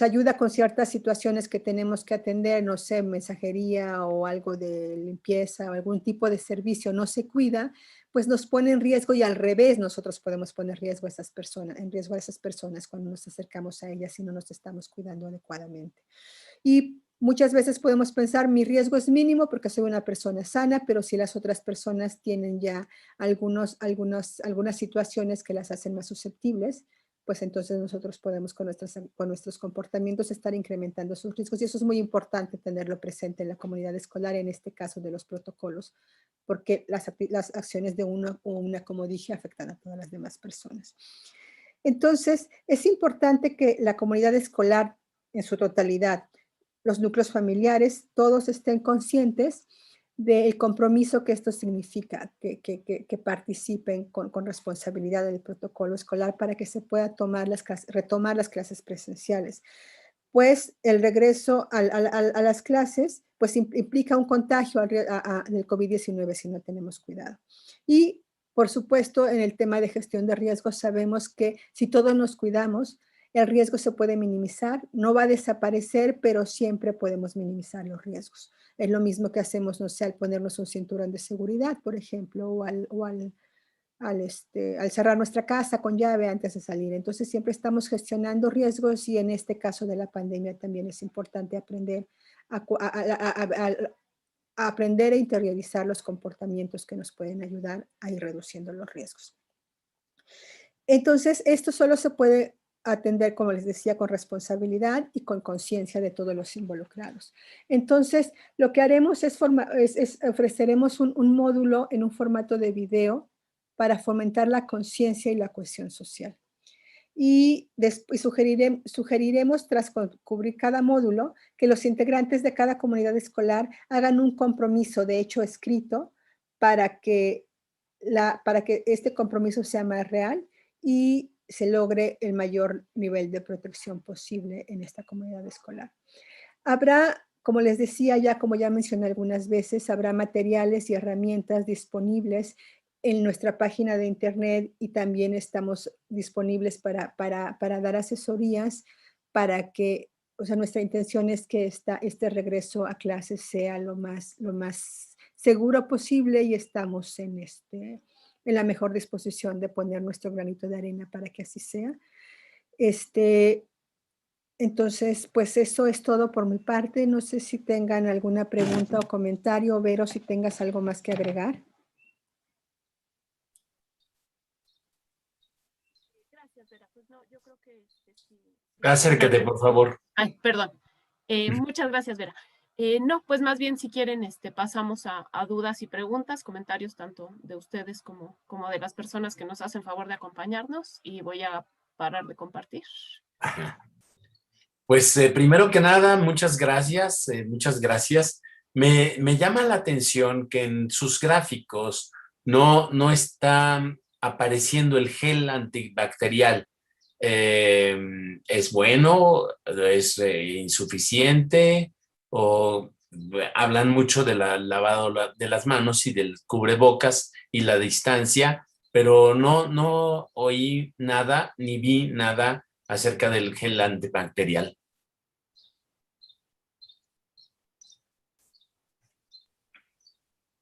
D: ayuda con ciertas situaciones que tenemos que atender, no sé, mensajería o algo de limpieza o algún tipo de servicio, no se cuida, pues nos pone en riesgo, y al revés, nosotros podemos poner en riesgo a esas personas cuando nos acercamos a ellas y no nos estamos cuidando adecuadamente. Y muchas veces podemos pensar, mi riesgo es mínimo porque soy una persona sana, pero si las otras personas tienen ya algunas situaciones que las hacen más susceptibles, pues entonces nosotros podemos con nuestros comportamientos estar incrementando sus riesgos, y eso es muy importante tenerlo presente en la comunidad escolar, en este caso de los protocolos, porque las acciones de uno o una, como dije, afectan a todas las demás personas. Entonces, es importante que la comunidad escolar en su totalidad, los núcleos familiares, todos estén conscientes del compromiso que esto significa, que participen con responsabilidad en el protocolo escolar para que se pueda retomar las clases presenciales. Pues el regreso a las clases pues implica un contagio del COVID-19 si no tenemos cuidado. Y por supuesto, en el tema de gestión de riesgos sabemos que si todos nos cuidamos, el riesgo se puede minimizar, no va a desaparecer, pero siempre podemos minimizar los riesgos. Es lo mismo que hacemos, no sé, al ponernos un cinturón de seguridad, por ejemplo, o al cerrar nuestra casa con llave antes de salir. Entonces siempre estamos gestionando riesgos, y en este caso de la pandemia también es importante aprender a aprender a interiorizar los comportamientos que nos pueden ayudar a ir reduciendo los riesgos. Entonces, esto solo se puede atender, como les decía, con responsabilidad y con conciencia de todos los involucrados. Entonces, lo que haremos es ofreceremos un módulo en un formato de video para fomentar la conciencia y la cohesión social. Y sugeriremos, tras cubrir cada módulo, que los integrantes de cada comunidad escolar hagan un compromiso, de hecho escrito, para que este compromiso sea más real y se logre el mayor nivel de protección posible en esta comunidad escolar. Habrá, como les decía ya, como ya mencioné algunas veces, habrá materiales y herramientas disponibles en nuestra página de internet, y también estamos disponibles para dar asesorías para que, o sea, nuestra intención es que este regreso a clases sea lo más seguro posible, y estamos en la mejor disposición de poner nuestro granito de arena para que así sea. Entonces, pues eso es todo por mi parte. No sé si tengan alguna pregunta o comentario, Vero, si tengas algo más que agregar.
C: Gracias, Vera. Pues no, yo creo que sí.
B: Acércate, por favor.
C: Ay, perdón. Muchas gracias, Vera. No, pues más bien si quieren pasamos a dudas y preguntas, comentarios tanto de ustedes como de las personas que nos hacen favor de acompañarnos, y voy a parar de compartir.
B: Pues primero que nada, muchas gracias, muchas gracias. Me llama la atención que en sus gráficos no está apareciendo el gel antibacterial. ¿Es bueno? ¿Es insuficiente? ¿O hablan mucho del lavado de las manos y del cubrebocas y la distancia, pero no oí nada ni vi nada acerca del gel antibacterial?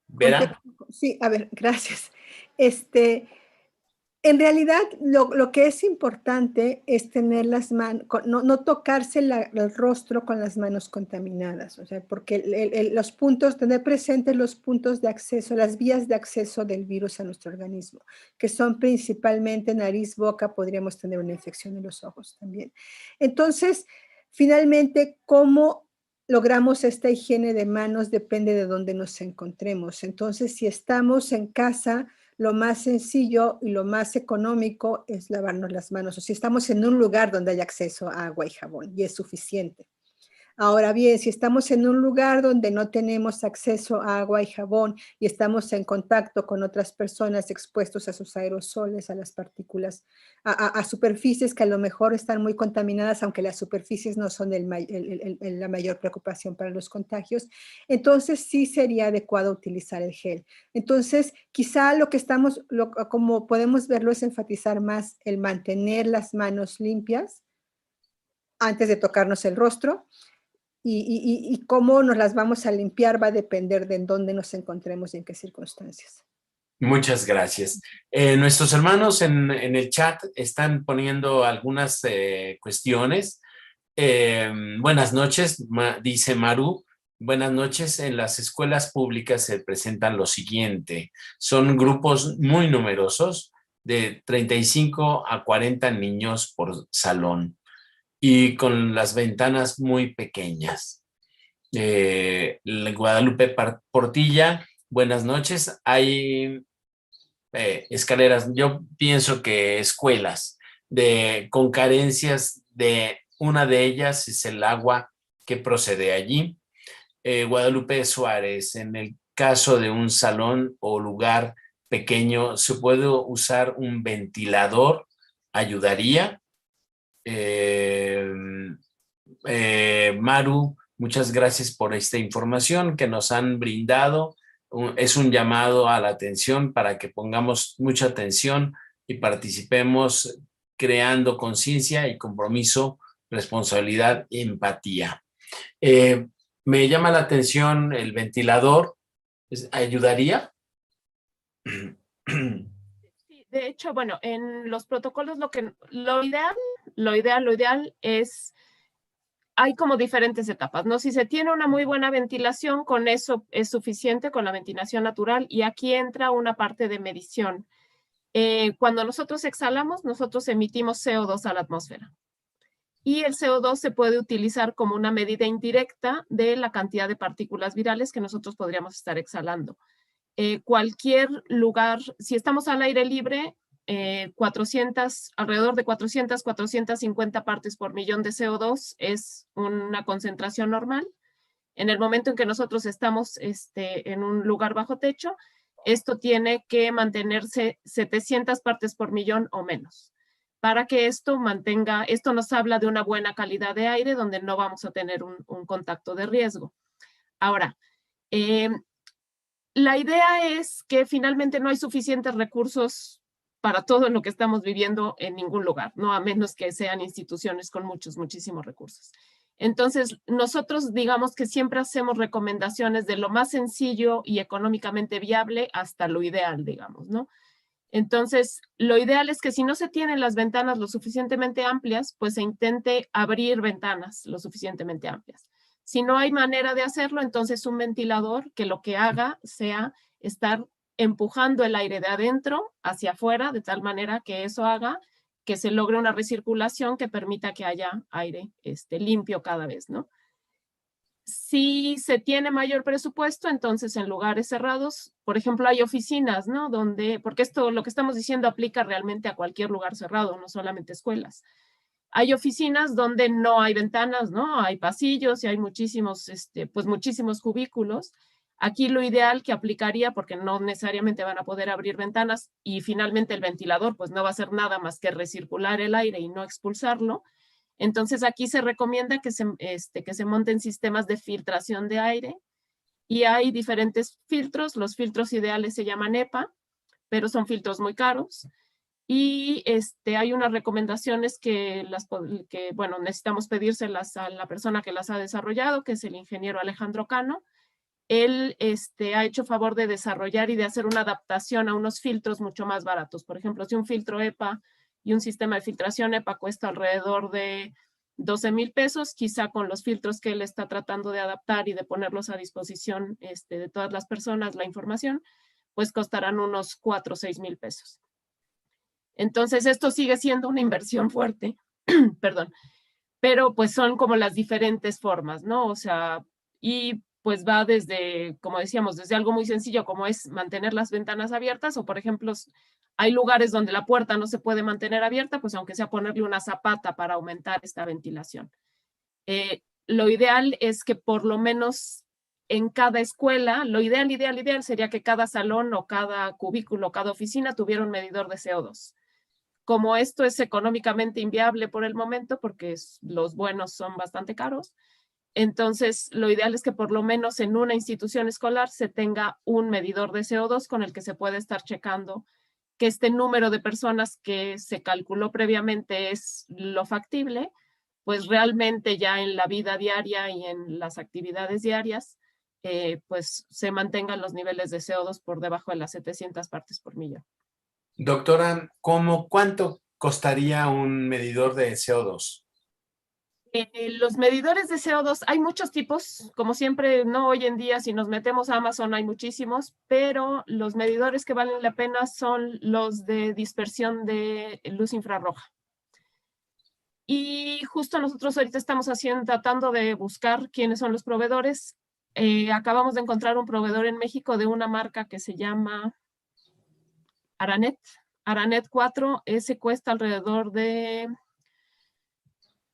B: ¿Vera?
D: Sí, a ver, gracias. En realidad, lo que es importante es tener las manos, no tocarse el rostro con las manos contaminadas, o sea, porque los puntos, tener presentes los puntos de acceso, las vías de acceso del virus a nuestro organismo, que son principalmente nariz, boca, podríamos tener una infección en los ojos también. Entonces, finalmente, ¿cómo logramos esta higiene de manos? Depende de dónde nos encontremos. Entonces, si estamos en casa, lo más sencillo y lo más económico es lavarnos las manos. O si estamos en un lugar donde hay acceso a agua y jabón y es suficiente. Ahora bien, si estamos en un lugar donde no tenemos acceso a agua y jabón y estamos en contacto con otras personas expuestos a sus aerosoles, a las partículas, a superficies que a lo mejor están muy contaminadas, aunque las superficies no son la mayor preocupación para los contagios, entonces sí sería adecuado utilizar el gel. Entonces, quizá como podemos verlo, es enfatizar más el mantener las manos limpias antes de tocarnos el rostro. Y cómo nos las vamos a limpiar va a depender de en dónde nos encontremos y en qué circunstancias.
B: Muchas gracias. Nuestros hermanos en el chat están poniendo algunas cuestiones. Buenas noches, dice Maru. Buenas noches. En las escuelas públicas se presentan lo siguiente. Son grupos muy numerosos, de 35 a 40 niños por salón y con las ventanas muy pequeñas. Guadalupe Portilla, buenas noches. Hay escaleras, yo pienso que escuelas con carencias, de una de ellas es el agua que procede allí. Guadalupe Suárez, en el caso de un salón o lugar pequeño, ¿se puede usar un ventilador? ¿Ayudaría? Maru, muchas gracias por esta información que nos han brindado. Es un llamado a la atención para que pongamos mucha atención y participemos creando conciencia y compromiso, responsabilidad y empatía. Me llama la atención el ventilador. ¿Ayudaría?
C: De hecho, bueno, en los protocolos lo ideal es, hay como diferentes etapas, ¿no? Si se tiene una muy buena ventilación, con eso es suficiente, con la ventilación natural, y aquí entra una parte de medición. Cuando nosotros exhalamos, nosotros emitimos CO2 a la atmósfera. Y el CO2 se puede utilizar como una medida indirecta de la cantidad de partículas virales que nosotros podríamos estar exhalando. Cualquier lugar, si estamos al aire libre, alrededor de 400, 450 partes por millón de CO2 es una concentración normal. En el momento en que nosotros estamos en un lugar bajo techo, esto tiene que mantenerse 700 partes por millón o menos, para que esto nos habla de una buena calidad de aire donde no vamos a tener un contacto de riesgo. Ahora, la idea es que finalmente no hay suficientes recursos para todo lo que estamos viviendo en ningún lugar, ¿no? A menos que sean instituciones con muchísimos recursos. Entonces, nosotros digamos que siempre hacemos recomendaciones de lo más sencillo y económicamente viable hasta lo ideal, digamos, ¿no? Entonces, lo ideal es que si no se tienen las ventanas lo suficientemente amplias, pues se intente abrir ventanas lo suficientemente amplias. Si no hay manera de hacerlo, entonces un ventilador que lo que haga sea estar empujando el aire de adentro hacia afuera, de tal manera que eso haga que se logre una recirculación que permita que haya aire limpio cada vez, ¿no? Si se tiene mayor presupuesto, entonces en lugares cerrados, por ejemplo, hay oficinas, ¿no? Porque lo que estamos diciendo aplica realmente a cualquier lugar cerrado, no solamente escuelas. Hay oficinas donde no hay ventanas, ¿no? Hay pasillos y hay muchísimos cubículos. Aquí lo ideal que aplicaría, porque no necesariamente van a poder abrir ventanas y finalmente el ventilador pues no va a hacer nada más que recircular el aire y no expulsarlo. Entonces aquí se recomienda que se monten sistemas de filtración de aire y hay diferentes filtros. Los filtros ideales se llaman EPA, pero son filtros muy caros. Y hay unas recomendaciones que bueno, necesitamos pedírselas a la persona que las ha desarrollado, que es el ingeniero Alejandro Cano. Él ha hecho favor de desarrollar y de hacer una adaptación a unos filtros mucho más baratos. Por ejemplo, si un filtro EPA y un sistema de filtración EPA cuesta alrededor de 12,000 pesos, quizá con los filtros que él está tratando de adaptar y de ponerlos a disposición de todas las personas, la información, pues costarán unos 4 o 6,000 pesos. Entonces, esto sigue siendo una inversión fuerte, perdón, pero pues son como las diferentes formas, ¿no? O sea, y pues va desde, como decíamos, desde algo muy sencillo como es mantener las ventanas abiertas o, por ejemplo, hay lugares donde la puerta no se puede mantener abierta, pues aunque sea ponerle una zapata para aumentar esta ventilación. Lo ideal es que por lo menos en cada escuela, lo ideal sería que cada salón o cada cubículo o cada oficina tuviera un medidor de CO2. Como esto es económicamente inviable por el momento, porque los buenos son bastante caros, entonces lo ideal es que por lo menos en una institución escolar se tenga un medidor de CO2 con el que se puede estar checando que este número de personas que se calculó previamente es lo factible, pues realmente ya en la vida diaria y en las actividades diarias, pues se mantengan los niveles de CO2 por debajo de las 700 partes por millón.
B: Doctora, ¿cuánto costaría un medidor de CO2?
C: Los medidores de CO2, hay muchos tipos, como siempre, no hoy en día, si nos metemos a Amazon hay muchísimos, pero los medidores que valen la pena son los de dispersión de luz infrarroja. Y justo nosotros ahorita estamos tratando de buscar quiénes son los proveedores. Acabamos de encontrar un proveedor en México de una marca que se llama Aranet. Aranet 4, ese cuesta alrededor de,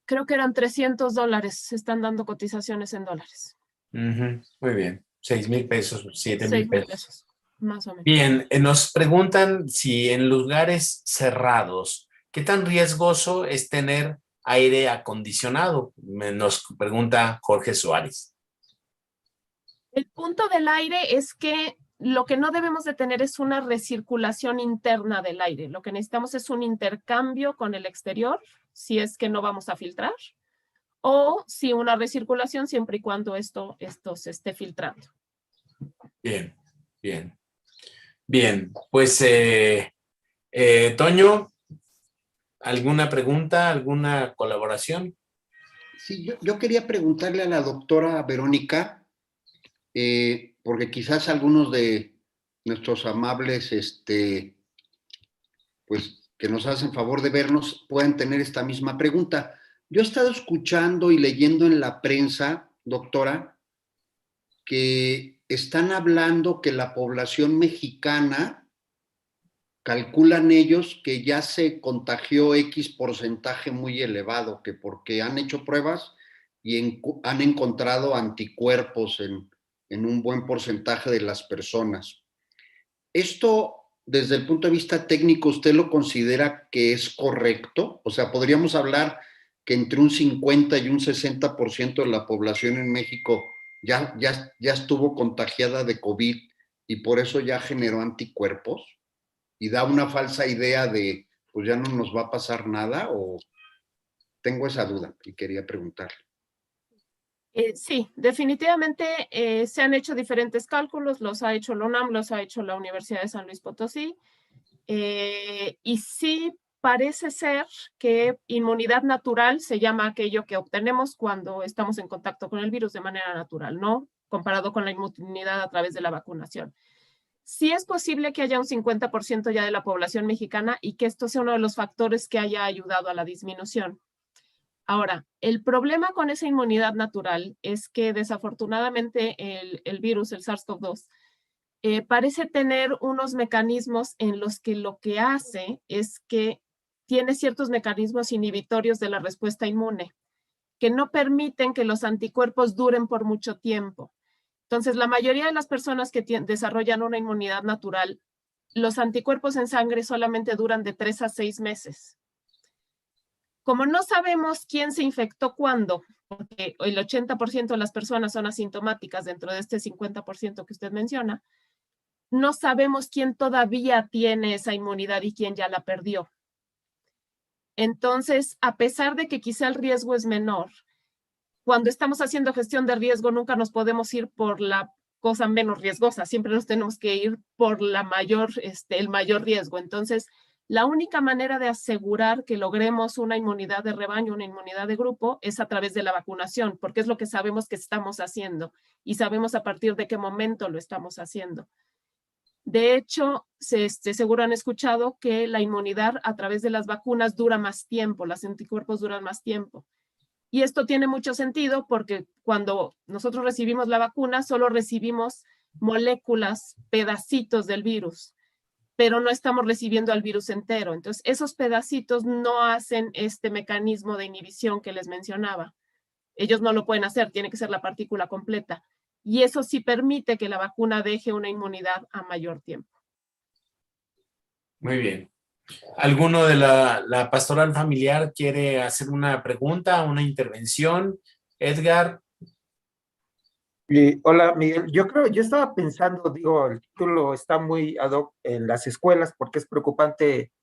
C: creo que eran $300, se están dando cotizaciones en dólares.
B: Muy bien, 6,000 pesos, 7,000
C: 6,000
B: pesos.
C: pesos, más o menos.
B: Bien, nos preguntan si en lugares cerrados, ¿qué tan riesgoso es tener aire acondicionado? Nos pregunta Jorge Suárez.
C: El punto del aire es que lo que no debemos de tener es una recirculación interna del aire. Lo que necesitamos es un intercambio con el exterior, si es que no vamos a filtrar, o si una recirculación siempre y cuando esto se esté filtrando.
B: Bien, bien. Bien, pues Toño, ¿alguna pregunta, alguna colaboración?
E: Sí, yo quería preguntarle a la doctora Verónica, porque quizás algunos de nuestros amables, pues que nos hacen favor de vernos, puedan tener esta misma pregunta. Yo he estado escuchando y leyendo en la prensa, doctora, que están hablando que la población mexicana, calculan ellos que ya se contagió X porcentaje muy elevado, que porque han hecho pruebas y han encontrado anticuerpos en un buen porcentaje de las personas. Esto, desde el punto de vista técnico, ¿usted lo considera que es correcto? O sea, podríamos hablar que entre un 50 y un 60% de la población en México ya estuvo contagiada de COVID y por eso ya generó anticuerpos y da una falsa idea de, pues ya no nos va a pasar nada, o tengo esa duda y quería preguntarle.
C: Sí, definitivamente se han hecho diferentes cálculos, los ha hecho la UNAM, los ha hecho la Universidad de San Luis Potosí, y sí parece ser que inmunidad natural se llama aquello que obtenemos cuando estamos en contacto con el virus de manera natural, ¿no? Comparado con la inmunidad a través de la vacunación. Sí es posible que haya un 50% ya de la población mexicana y que esto sea uno de los factores que haya ayudado a la disminución. Ahora, el problema con esa inmunidad natural es que desafortunadamente el virus, el SARS-CoV-2, parece tener unos mecanismos en los que lo que hace es que tiene ciertos mecanismos inhibitorios de la respuesta inmune que no permiten que los anticuerpos duren por mucho tiempo. Entonces, la mayoría de las personas que desarrollan una inmunidad natural, los anticuerpos en sangre solamente duran de 3 a 6 meses. Como no sabemos quién se infectó cuándo, porque el 80% de las personas son asintomáticas dentro de este 50% que usted menciona, no sabemos quién todavía tiene esa inmunidad y quién ya la perdió. Entonces, a pesar de que quizá el riesgo es menor, cuando estamos haciendo gestión de riesgo nunca nos podemos ir por la cosa menos riesgosa, siempre nos tenemos que ir por la el mayor riesgo. Entonces, la única manera de asegurar que logremos una inmunidad de rebaño, una inmunidad de grupo, es a través de la vacunación, porque es lo que sabemos que estamos haciendo y sabemos a partir de qué momento lo estamos haciendo. De hecho, seguro han escuchado que la inmunidad a través de las vacunas dura más tiempo, los anticuerpos duran más tiempo. Y esto tiene mucho sentido porque cuando nosotros recibimos la vacuna, solo recibimos moléculas, pedacitos del virus, pero no estamos recibiendo al virus entero. Entonces, esos pedacitos no hacen este mecanismo de inhibición que les mencionaba. Ellos no lo pueden hacer, tiene que ser la partícula completa. Y eso sí permite que la vacuna deje una inmunidad a mayor tiempo.
B: Muy bien. ¿Alguno de la pastoral familiar quiere hacer una pregunta, una intervención? Edgar.
A: Hola, Miguel. Yo estaba pensando, digo, el título está muy ad hoc en las escuelas porque es preocupante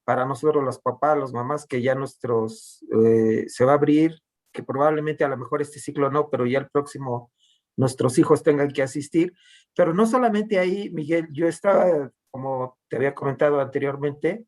A: para nosotros los papás, los mamás, que ya se va a abrir, que probablemente a lo mejor este ciclo no, pero ya el próximo nuestros hijos tengan que asistir. Pero no solamente ahí, Miguel, yo estaba, como te había comentado anteriormente,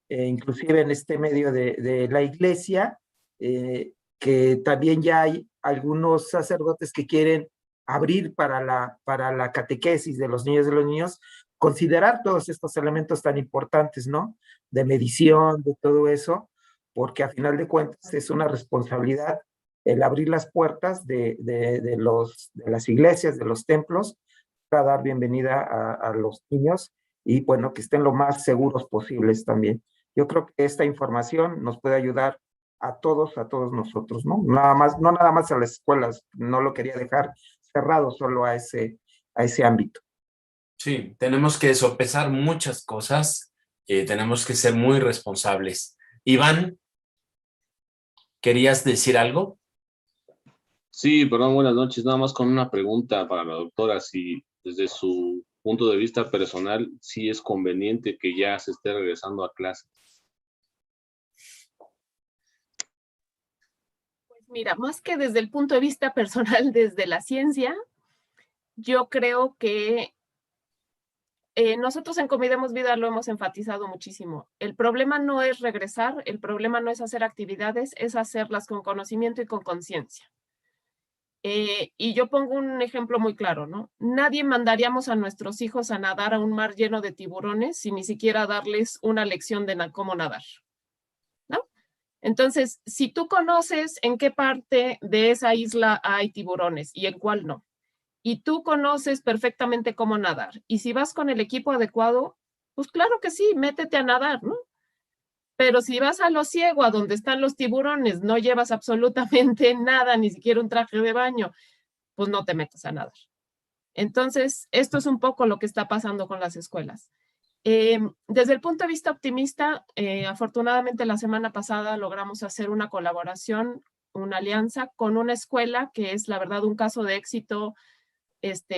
A: inclusive en este medio de la iglesia, que también ya hay algunos sacerdotes que quieren abrir para la catequesis de los niños, considerar todos estos elementos tan importantes, ¿no? De medición, de todo eso, porque a final de cuentas es una responsabilidad el abrir las puertas de las iglesias, de los templos, para dar bienvenida a los niños y, bueno, que estén lo más seguros posibles también. Yo creo que esta información nos puede ayudar a todos nosotros, ¿no? No nada más a las escuelas, no lo quería dejar cerrado solo a ese ámbito.
B: Sí, tenemos que sopesar muchas cosas, tenemos que ser muy responsables. Iván, ¿querías decir algo?
F: Sí, perdón, buenas noches. Nada más con una pregunta para la doctora, si desde su punto de vista personal, sí es conveniente que ya se esté regresando a clase.
C: Pues mira, más que desde el punto de vista personal, desde la ciencia, yo creo que nosotros en Convidemos Vida lo hemos enfatizado muchísimo. El problema no es regresar, el problema no es hacer actividades, es hacerlas con conocimiento y con conciencia. Y yo pongo un ejemplo muy claro, ¿no? Nadie mandaríamos a nuestros hijos a nadar a un mar lleno de tiburones sin ni siquiera darles una lección de cómo nadar, ¿no? Entonces, si tú conoces en qué parte de esa isla hay tiburones y en cuál no, y tú conoces perfectamente cómo nadar, y si vas con el equipo adecuado, pues claro que sí, métete a nadar, ¿no? Pero si vas a lo ciego, a donde están los tiburones, no llevas absolutamente nada, ni siquiera un traje de baño, pues no te metas a nadar. Entonces, esto es un poco lo que está pasando con las escuelas. Desde el punto de vista optimista, afortunadamente la semana pasada logramos hacer una colaboración, una alianza con una escuela que es la verdad un caso de éxito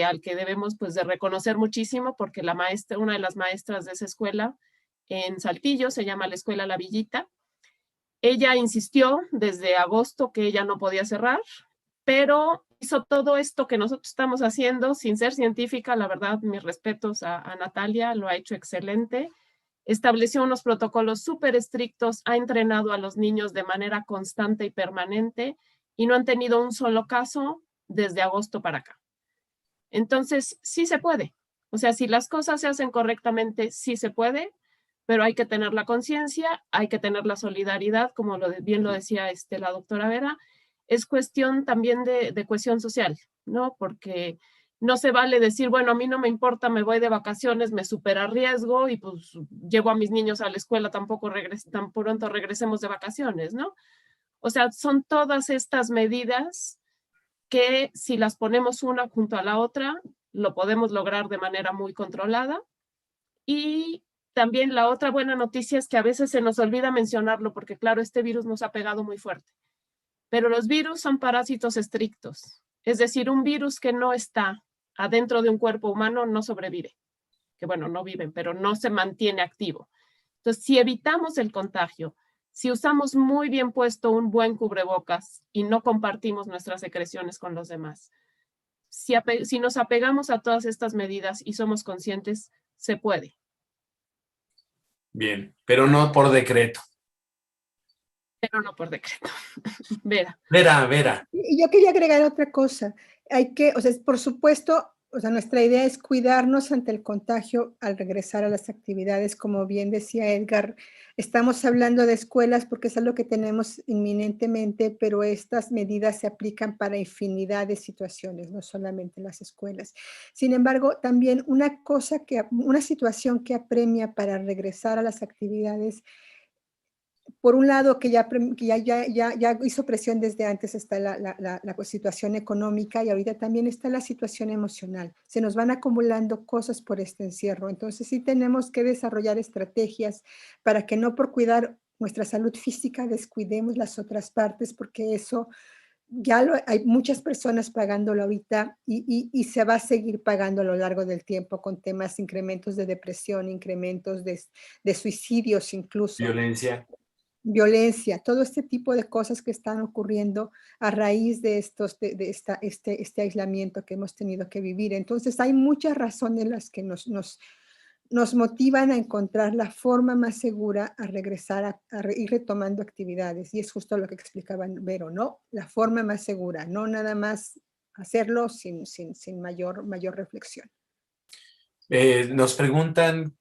C: al que debemos pues de reconocer muchísimo porque una de las maestras de esa escuela en Saltillo, se llama la Escuela La Villita. Ella insistió desde agosto que ella no podía cerrar, pero hizo todo esto que nosotros estamos haciendo sin ser científica. La verdad, mis respetos a Natalia, lo ha hecho excelente. Estableció unos protocolos súper estrictos, ha entrenado a los niños de manera constante y permanente y no han tenido un solo caso desde agosto para acá. Entonces, sí se puede. O sea, si las cosas se hacen correctamente, sí se puede, pero hay que tener la conciencia, hay que tener la solidaridad, como bien lo decía la doctora Vera, es cuestión también de cohesión social, ¿no? Porque no se vale decir, bueno, a mí no me importa, me voy de vacaciones, me arriesgo y pues llevo a mis niños a la escuela, tan pronto regresemos de vacaciones, ¿no? O sea, son todas estas medidas que si las ponemos una junto a la otra, lo podemos lograr de manera muy controlada. Y también la otra buena noticia es que a veces se nos olvida mencionarlo, porque claro, este virus nos ha pegado muy fuerte. Pero los virus son parásitos estrictos. Es decir, un virus que no está adentro de un cuerpo humano no sobrevive. Que bueno, no viven, pero no se mantiene activo. Entonces, si evitamos el contagio, si usamos muy bien puesto un buen cubrebocas y no compartimos nuestras secreciones con los demás, si nos apegamos a todas estas medidas y somos conscientes, se puede.
B: Bien, pero no por decreto.
C: Pero no por decreto. Vera.
B: Vera.
D: Y yo quería agregar otra cosa. O sea, por supuesto, o sea, nuestra idea es cuidarnos ante el contagio al regresar a las actividades. Como bien decía Edgar, estamos hablando de escuelas porque es algo que tenemos inminentemente, pero estas medidas se aplican para infinidad de situaciones, no solamente las escuelas. Sin embargo, también una situación que apremia para regresar a las actividades, por un lado, que ya hizo presión desde antes, está la situación económica, y ahorita también está la situación emocional. Se nos van acumulando cosas por este encierro. Entonces sí tenemos que desarrollar estrategias para que no por cuidar nuestra salud física descuidemos las otras partes, porque eso hay muchas personas pagándolo ahorita y se va a seguir pagando a lo largo del tiempo con temas, incrementos de depresión, incrementos de suicidios incluso. Violencia, todo este tipo de cosas que están ocurriendo a raíz de este aislamiento que hemos tenido que vivir. Entonces hay muchas razones las que nos motivan a encontrar la forma más segura a regresar a ir retomando actividades. Y es justo lo que explicaba Vero, ¿no? La forma más segura, no nada más hacerlo sin mayor reflexión.
B: Nos preguntan,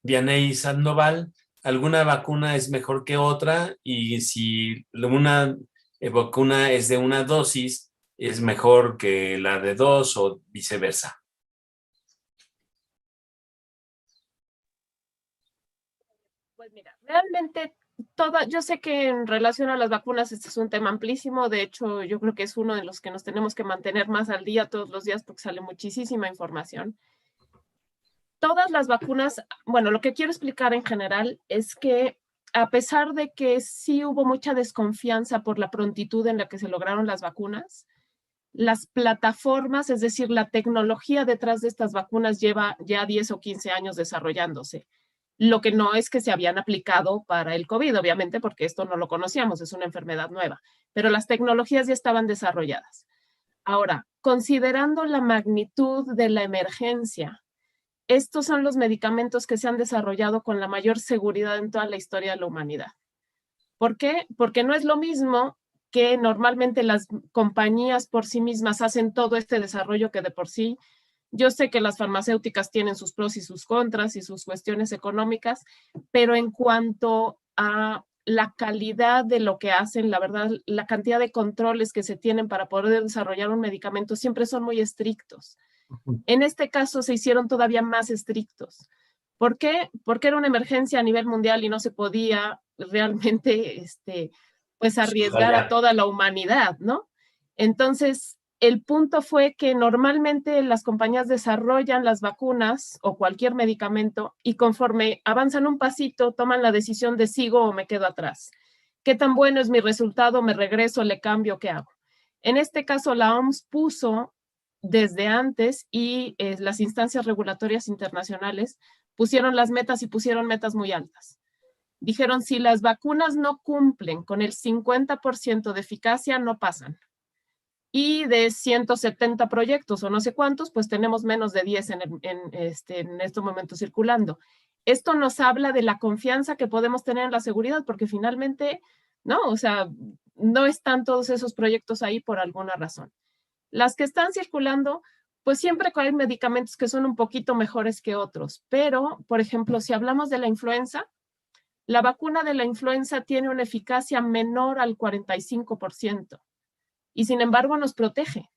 B: Vianey Sandoval, ¿alguna vacuna es mejor que otra? Y si una vacuna es de una dosis, ¿es mejor que la de 2 o viceversa?
C: Pues mira, realmente yo sé que en relación a las vacunas este es un tema amplísimo. De hecho, yo creo que es uno de los que nos tenemos que mantener más al día todos los días porque sale muchísima información. Todas las vacunas, bueno, lo que quiero explicar en general es que a pesar de que sí hubo mucha desconfianza por la prontitud en la que se lograron las vacunas, las plataformas, es decir, la tecnología detrás de estas vacunas lleva ya 10 o 15 años desarrollándose. Lo que no es que se habían aplicado para el COVID, obviamente, porque esto no lo conocíamos, es una enfermedad nueva, pero las tecnologías ya estaban desarrolladas. Ahora, considerando la magnitud de la emergencia, estos son los medicamentos que se han desarrollado con la mayor seguridad en toda la historia de la humanidad. ¿Por qué? Porque no es lo mismo que normalmente las compañías por sí mismas hacen todo este desarrollo que de por sí. Yo sé que las farmacéuticas tienen sus pros y sus contras y sus cuestiones económicas, pero en cuanto a la calidad de lo que hacen, la verdad, la cantidad de controles que se tienen para poder desarrollar un medicamento siempre son muy estrictos. En este caso se hicieron todavía más estrictos. ¿Por qué? Porque era una emergencia a nivel mundial y no se podía realmente pues arriesgar a toda la humanidad, ¿no? Entonces, el punto fue que normalmente las compañías desarrollan las vacunas o cualquier medicamento y conforme avanzan un pasito, toman la decisión de sigo o me quedo atrás. ¿Qué tan bueno es mi resultado? ¿Me regreso? ¿Le cambio? ¿Qué hago? En este caso, la OMS puso desde antes y las instancias regulatorias internacionales pusieron las metas y pusieron metas muy altas. Dijeron, si las vacunas no cumplen con el 50% de eficacia, no pasan. Y de 170 proyectos o no sé cuántos, pues tenemos menos de 10 en este momento circulando. Esto nos habla de la confianza que podemos tener en la seguridad, porque finalmente, no, o sea, no están todos esos proyectos ahí por alguna razón. Las que están circulando, pues siempre hay medicamentos que son un poquito mejores que otros, pero, por ejemplo, si hablamos de la influenza, la vacuna de la influenza tiene una eficacia menor al 45% y sin embargo nos protege.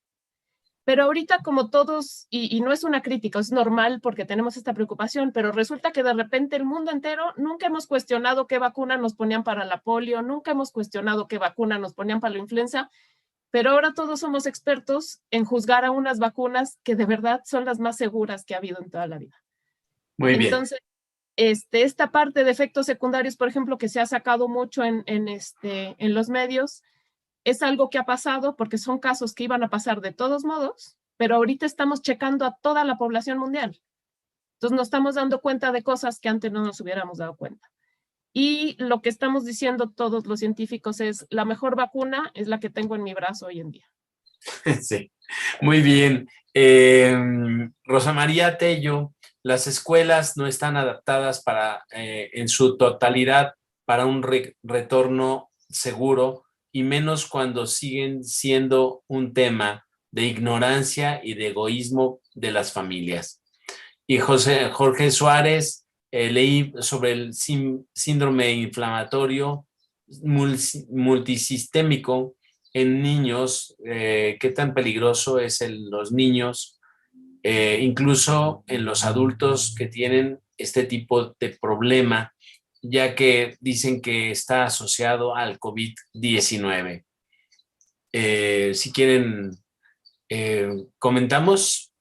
C: Pero ahorita como todos, y no es una crítica, es normal porque tenemos esta preocupación, pero resulta que de repente el mundo entero nunca hemos cuestionado qué vacuna nos ponían para la polio, nunca hemos cuestionado qué vacuna nos ponían para la influenza, pero ahora todos somos expertos en juzgar a unas vacunas que de verdad son las más seguras que ha habido en toda la vida.
B: Muy bien.
C: Entonces, esta parte de efectos secundarios, por ejemplo, que se ha sacado mucho en los medios, es algo que ha pasado porque son casos que iban a pasar de todos modos, pero ahorita estamos checando a toda la población mundial. Entonces nos estamos dando cuenta de cosas que antes no nos hubiéramos dado cuenta. Y lo que estamos diciendo todos los científicos es, la mejor vacuna es la que tengo en mi brazo hoy en día.
B: Sí, muy bien. Rosa María Tello, las escuelas no están adaptadas para, en su totalidad para un retorno seguro, y menos cuando siguen siendo un tema de ignorancia y de egoísmo de las familias. Y Jorge Suárez, leí sobre el síndrome inflamatorio multisistémico en niños, qué tan peligroso es en los niños, incluso en los adultos que tienen este tipo de problema, ya que dicen que está asociado al COVID-19. Si quieren, comentamos.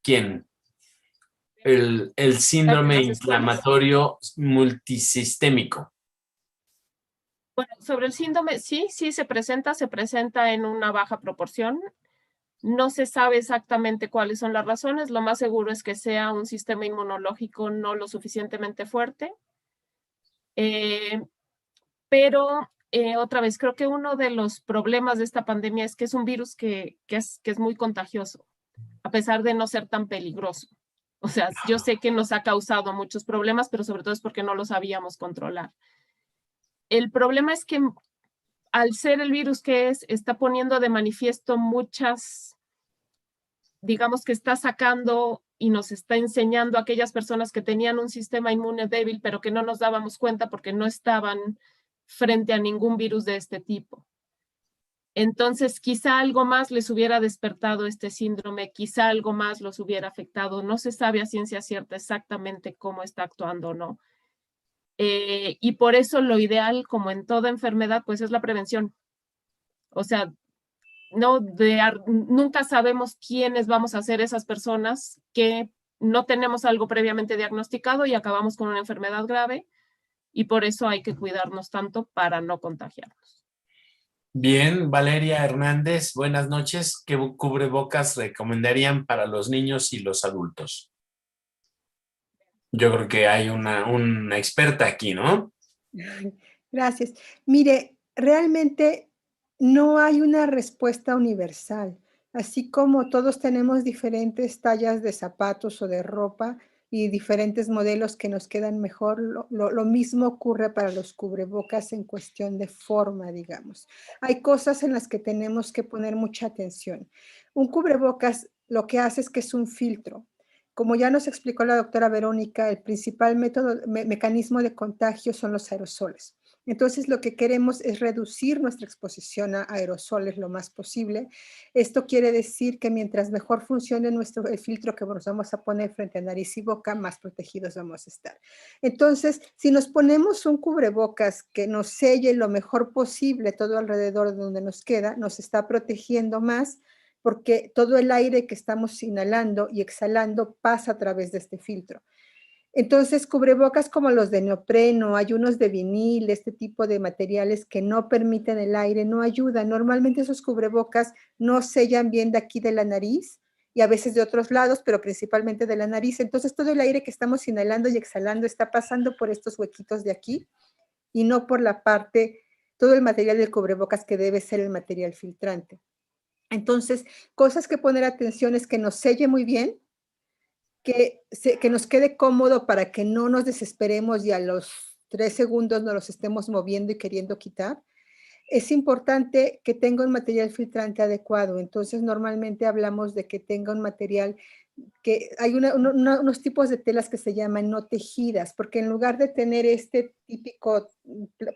B: ¿Quién? El síndrome inflamatorio multisistémico.
C: Bueno, sobre el síndrome, sí se presenta en una baja proporción. No se sabe exactamente cuáles son las razones. Lo más seguro es que sea un sistema inmunológico no lo suficientemente fuerte. Pero otra vez, creo que uno de los problemas de esta pandemia es que es un virus que es muy contagioso, a pesar de no ser tan peligroso. O sea, yo sé que nos ha causado muchos problemas, pero sobre todo es porque no lo sabíamos controlar. El problema es que al ser el virus que está poniendo de manifiesto muchas, digamos que está sacando y nos está enseñando a aquellas personas que tenían un sistema inmune débil, pero que no nos dábamos cuenta porque no estaban frente a ningún virus de este tipo. Entonces, quizá algo más les hubiera despertado este síndrome, quizá algo más los hubiera afectado. No se sabe a ciencia cierta exactamente cómo está actuando o no. Y por eso lo ideal, como en toda enfermedad, pues es la prevención. O sea, nunca sabemos quiénes vamos a ser esas personas que no tenemos algo previamente diagnosticado y acabamos con una enfermedad grave, y por eso hay que cuidarnos tanto para no contagiarnos.
B: Bien, Valeria Hernández, buenas noches. ¿Qué cubrebocas recomendarían para los niños y los adultos? Yo creo que hay una experta aquí, ¿no?
D: Gracias. Mire, realmente no hay una respuesta universal. Así como todos tenemos diferentes tallas de zapatos o de ropa y diferentes modelos que nos quedan mejor, lo mismo ocurre para los cubrebocas en cuestión de forma, digamos. Hay cosas en las que tenemos que poner mucha atención. Un cubrebocas lo que hace es que es un filtro. Como ya nos explicó la doctora Verónica, el principal mecanismo de contagio son los aerosoles. Entonces, lo que queremos es reducir nuestra exposición a aerosoles lo más posible. Esto quiere decir que mientras mejor funcione el filtro que nos vamos a poner frente a nariz y boca, más protegidos vamos a estar. Entonces, si nos ponemos un cubrebocas que nos selle lo mejor posible todo alrededor de donde nos queda, nos está protegiendo más, porque todo el aire que estamos inhalando y exhalando pasa a través de este filtro. Entonces, cubrebocas como los de neopreno, hay unos de vinil, este tipo de materiales que no permiten el aire, no ayudan. Normalmente esos cubrebocas no sellan bien de aquí de la nariz y a veces de otros lados, pero principalmente de la nariz. Entonces, todo el aire que estamos inhalando y exhalando está pasando por estos huequitos de aquí y no por la parte, todo el material del cubrebocas que debe ser el material filtrante. Entonces, cosas que poner atención es que nos selle muy bien, que nos quede cómodo para que no nos desesperemos y a los 3 segundos nos los estemos moviendo y queriendo quitar. Es importante que tenga un material filtrante adecuado. Entonces, normalmente hablamos de que tenga un material que hay unos tipos de telas que se llaman no tejidas, porque en lugar de tener este típico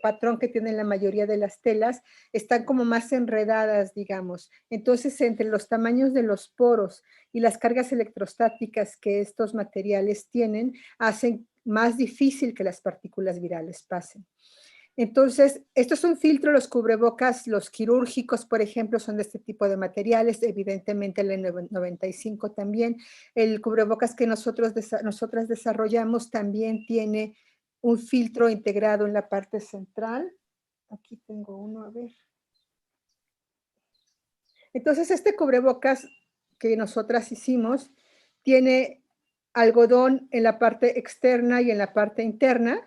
D: patrón que tienen la mayoría de las telas, están como más enredadas, digamos. Entonces, entre los tamaños de los poros y las cargas electrostáticas que estos materiales tienen, hacen más difícil que las partículas virales pasen. Entonces, esto es un filtro, los cubrebocas, los quirúrgicos, por ejemplo, son de este tipo de materiales, evidentemente el N95 también. El cubrebocas que nosotras desarrollamos también tiene un filtro integrado en la parte central. Aquí tengo uno, a ver. Entonces, este cubrebocas que nosotras hicimos tiene algodón en la parte externa y en la parte interna,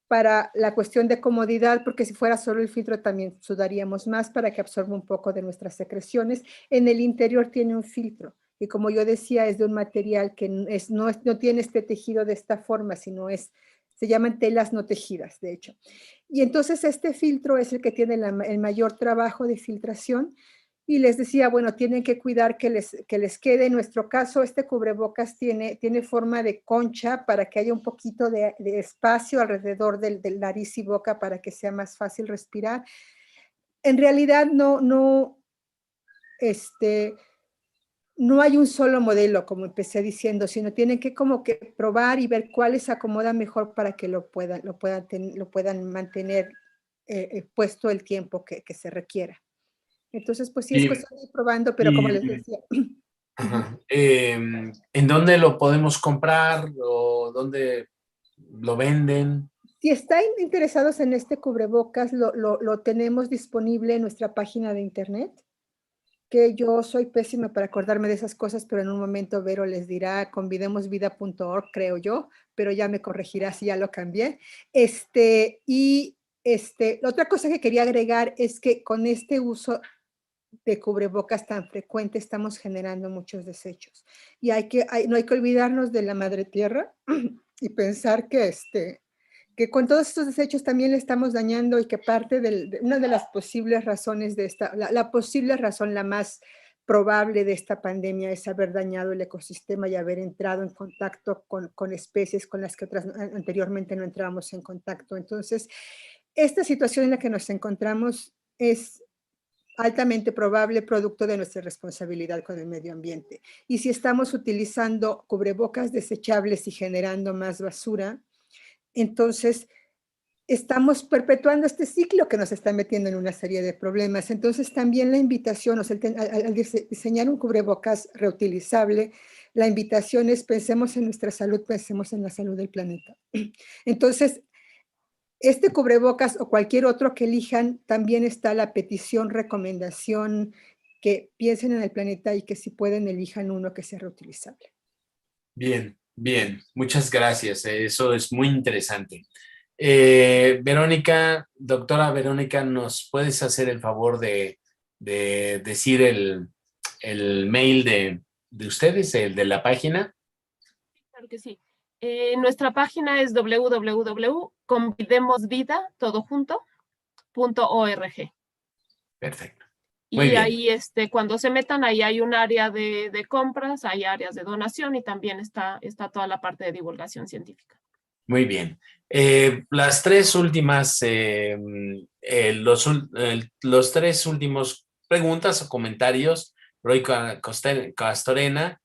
D: para la cuestión de comodidad, porque si fuera solo el filtro también sudaríamos más para que absorba un poco de nuestras secreciones. En el interior tiene un filtro y como yo decía, es de un material que no tiene este tejido de esta forma, sino se llaman telas no tejidas, de hecho. Y entonces este filtro es el que tiene el mayor trabajo de filtración. Y les decía, bueno, tienen que cuidar que les quede. En nuestro caso, este cubrebocas tiene forma de concha para que haya un poquito de espacio alrededor del nariz y boca para que sea más fácil respirar. En realidad no hay un solo modelo, como empecé diciendo, sino tienen que como que probar y ver cuál les acomoda mejor para que lo puedan mantener puesto el tiempo que se requiera. Entonces, pues sí, es cuestión de ir probando, pero como les decía.
B: Ajá. ¿En dónde lo podemos comprar o dónde lo venden?
D: Si están interesados en este cubrebocas, lo tenemos disponible en nuestra página de internet, que yo soy pésima para acordarme de esas cosas, pero en un momento Vero les dirá convidemosvida.org, creo yo, pero ya me corregirá si ya lo cambié. Otra cosa que quería agregar es que con este uso de cubrebocas tan frecuente estamos generando muchos desechos. Y no hay que olvidarnos de la madre tierra y pensar que con todos estos desechos también le estamos dañando y que parte de una de las posibles razones de la posible razón, la más probable de esta pandemia es haber dañado el ecosistema y haber entrado en contacto con especies con las que anteriormente no entrábamos en contacto. Entonces, esta situación en la que nos encontramos es altamente probable producto de nuestra responsabilidad con el medio ambiente. Y si estamos utilizando cubrebocas desechables y generando más basura, entonces estamos perpetuando este ciclo que nos está metiendo en una serie de problemas. Entonces también la invitación, al diseñar un cubrebocas reutilizable, la invitación es pensemos en nuestra salud, pensemos en la salud del planeta. Entonces, este cubrebocas o cualquier otro que elijan, también está la petición, recomendación, que piensen en el planeta y que si pueden elijan uno que sea reutilizable.
B: Bien, bien, muchas gracias. Eso es muy interesante. Verónica, doctora Verónica, ¿nos puedes hacer el favor de decir el mail de ustedes, el de la página?
C: Claro que sí. Nuestra página es www.convidemosvida.org.
B: Perfecto. Muy
C: Y
B: bien.
C: ahí, cuando se metan, ahí hay un área de compras, hay áreas de donación y también está toda la parte de divulgación científica.
B: Muy bien. Las tres últimas, los tres últimos preguntas o comentarios, Roy Castorena,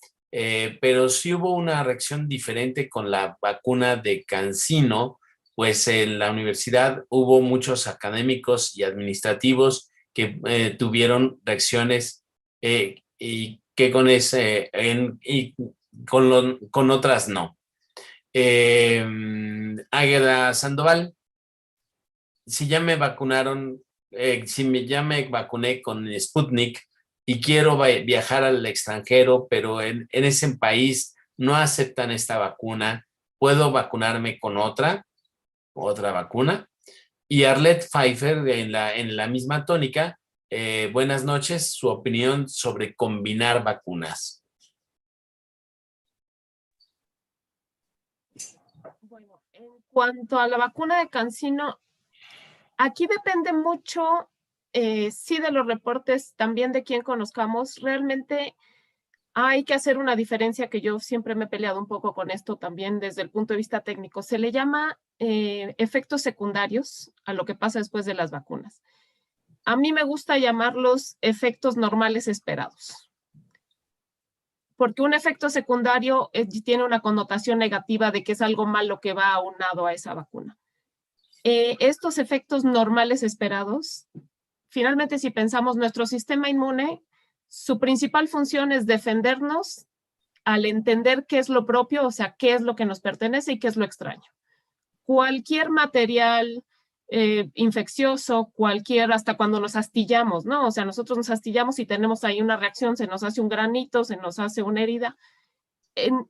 B: pero sí hubo una reacción diferente con la vacuna de CanSino, pues en la universidad hubo muchos académicos y administrativos que tuvieron reacciones y que con otras no. Águeda Sandoval, si ya me vacunaron, ya me vacuné con Sputnik y quiero viajar al extranjero, pero en ese país no aceptan esta vacuna, ¿puedo vacunarme con otra vacuna? Y Arlette Pfeiffer, en la misma tónica, buenas noches, su opinión sobre combinar vacunas.
C: Bueno, en cuanto a la vacuna de CanSino, aquí depende mucho, sí, de los reportes, también de quién conozcamos. Realmente hay que hacer una diferencia que yo siempre me he peleado un poco con esto también desde el punto de vista técnico. Se le llama efectos secundarios a lo que pasa después de las vacunas. A mí me gusta llamarlos efectos normales esperados, porque un efecto secundario tiene una connotación negativa de que es algo malo que va aunado a esa vacuna. estos efectos normales esperados, finalmente si pensamos nuestro sistema inmune, su principal función es defendernos al entender qué es lo propio, o sea, qué es lo que nos pertenece y qué es lo extraño. Cualquier material infeccioso, hasta cuando nos astillamos, ¿no? O sea, nosotros nos astillamos y tenemos ahí una reacción, se nos hace un granito, se nos hace una herida.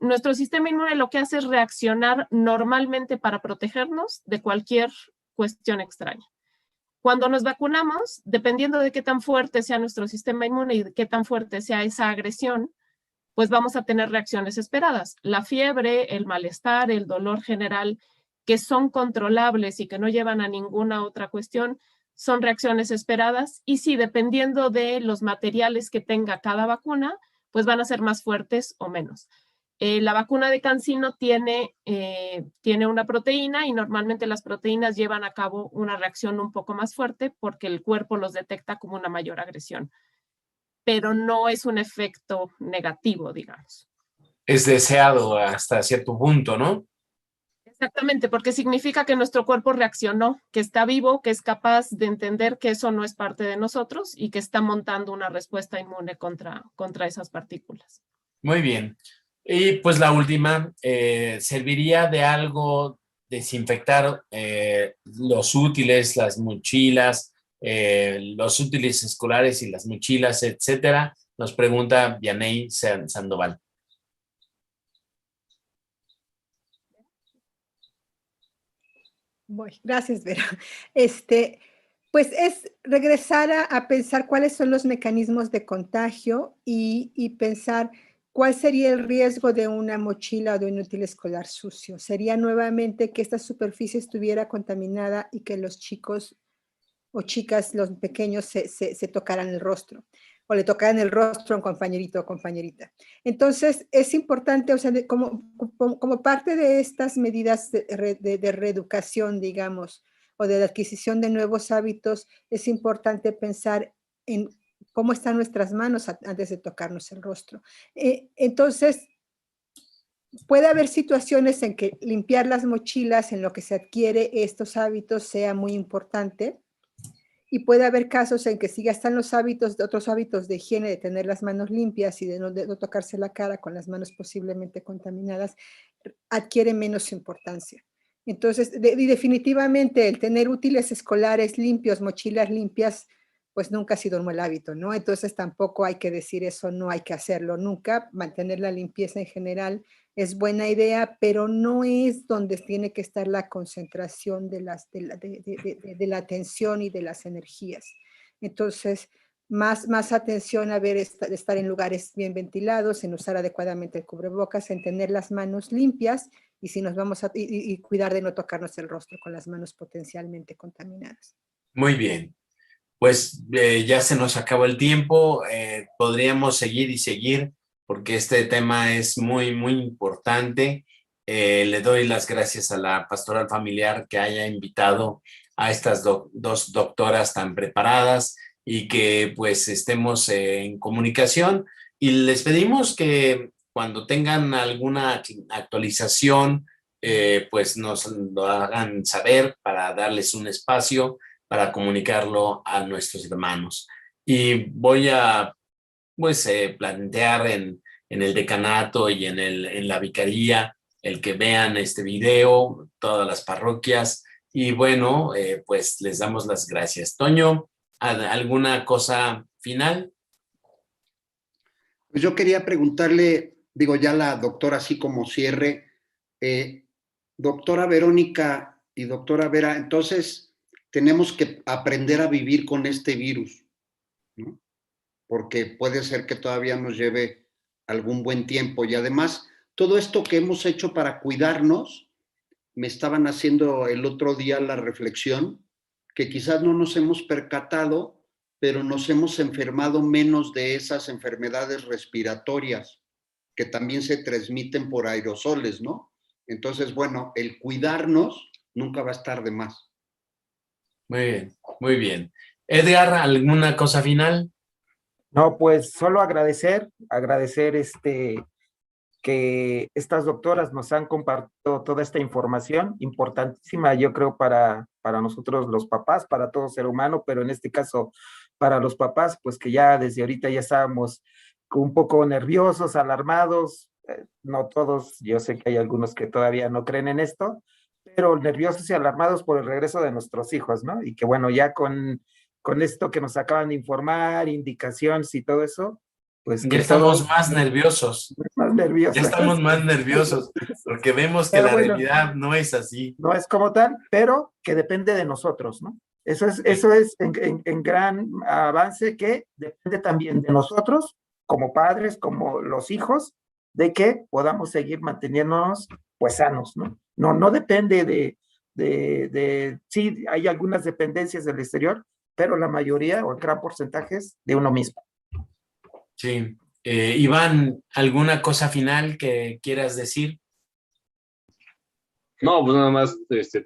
C: Nuestro sistema inmune lo que hace es reaccionar normalmente para protegernos de cualquier cuestión extraña. Cuando nos vacunamos, dependiendo de qué tan fuerte sea nuestro sistema inmune y de qué tan fuerte sea esa agresión, pues vamos a tener reacciones esperadas. La fiebre, el malestar, el dolor general, que son controlables y que no llevan a ninguna otra cuestión, son reacciones esperadas. Y sí, dependiendo de los materiales que tenga cada vacuna, pues van a ser más fuertes o menos. La vacuna de CanSino tiene una proteína y normalmente las proteínas llevan a cabo una reacción un poco más fuerte porque el cuerpo los detecta como una mayor agresión. Pero no es un efecto negativo, digamos.
B: Es deseado hasta cierto punto, ¿no?
C: Exactamente, porque significa que nuestro cuerpo reaccionó, que está vivo, que es capaz de entender que eso no es parte de nosotros y que está montando una respuesta inmune contra esas partículas.
B: Muy bien. Y pues la última, ¿serviría de algo desinfectar los útiles, las mochilas, los útiles escolares y las mochilas, etcétera? Nos pregunta Vianey Sandoval.
D: Gracias, Vera. Pues es regresar a pensar cuáles son los mecanismos de contagio y pensar cuál sería el riesgo de una mochila o de un útil escolar sucio. Sería nuevamente que esta superficie estuviera contaminada y que los chicos o chicas, los pequeños, se tocaran el rostro o le tocaran el rostro a un compañerito o compañerita. Entonces, es importante, o sea, como parte de estas medidas de reeducación, digamos, o de la adquisición de nuevos hábitos, es importante pensar en cómo están nuestras manos antes de tocarnos el rostro. Entonces, puede haber situaciones en que limpiar las mochilas en lo que se adquiere estos hábitos sea muy importante. Y puede haber casos en que si ya están los hábitos, otros hábitos de higiene, de tener las manos limpias y de no tocarse la cara con las manos posiblemente contaminadas, adquiere menos importancia. Entonces, y definitivamente el tener útiles escolares limpios, mochilas limpias, pues nunca ha sido un mal hábito, ¿no? Entonces tampoco hay que decir eso, no hay que hacerlo nunca. Mantener la limpieza en general es buena idea, pero no es donde tiene que estar la concentración de la atención y de las energías. Entonces, más atención a estar en lugares bien ventilados, en usar adecuadamente el cubrebocas, en tener las manos limpias y si nos vamos y cuidar de no tocarnos el rostro con las manos potencialmente contaminadas.
B: Muy bien. Pues ya se nos acabó el tiempo. Podríamos seguir y seguir porque este tema es muy, muy importante. Le doy las gracias a la Pastoral Familiar que haya invitado a estas dos doctoras tan preparadas y que pues estemos en comunicación. Y les pedimos que cuando tengan alguna actualización, pues nos lo hagan saber para darles un espacio para comunicarlo a nuestros hermanos. Y voy a pues plantear en el decanato y en la vicaría el que vean este video, todas las parroquias, y bueno, pues les damos las gracias. Toño, ¿alguna cosa final?
E: Pues yo quería preguntarle, digo ya la doctora, así como cierre, doctora Verónica y doctora Vera, entonces tenemos que aprender a vivir con este virus, ¿no? Porque puede ser que todavía nos lleve algún buen tiempo. Y además, todo esto que hemos hecho para cuidarnos, me estaban haciendo el otro día la reflexión, que quizás no nos hemos percatado, pero nos hemos enfermado menos de esas enfermedades respiratorias que también se transmiten por aerosoles, ¿no? Entonces, bueno, el cuidarnos nunca va a estar de más.
B: Muy bien, muy bien. Edgar, ¿alguna cosa final?
A: No, pues solo agradecer que estas doctoras nos han compartido toda esta información importantísima, yo creo, para nosotros los papás, para todo ser humano, pero en este caso para los papás, pues que ya desde ahorita ya estábamos un poco nerviosos, alarmados, no todos, yo sé que hay algunos que todavía no creen en esto, pero nerviosos y alarmados por el regreso de nuestros hijos, ¿no? Y que bueno, ya con esto que nos acaban de informar, indicaciones y todo eso, pues
B: Ya
A: que
B: estamos
A: todos
B: más nerviosos.
A: más nerviosos.
B: Ya estamos más nerviosos porque vemos que
A: Pero
B: la
A: bueno,
B: realidad no es así.
A: no es como tal, pero que depende de nosotros, ¿no? Eso es en gran avance, que depende también de nosotros, como padres, como los hijos, de que podamos seguir manteniéndonos pues sanos, ¿no? No depende sí, hay algunas dependencias del exterior, pero la mayoría o el gran porcentaje es de uno mismo.
B: Sí. Iván, ¿alguna cosa final que quieras decir?
F: No, pues nada más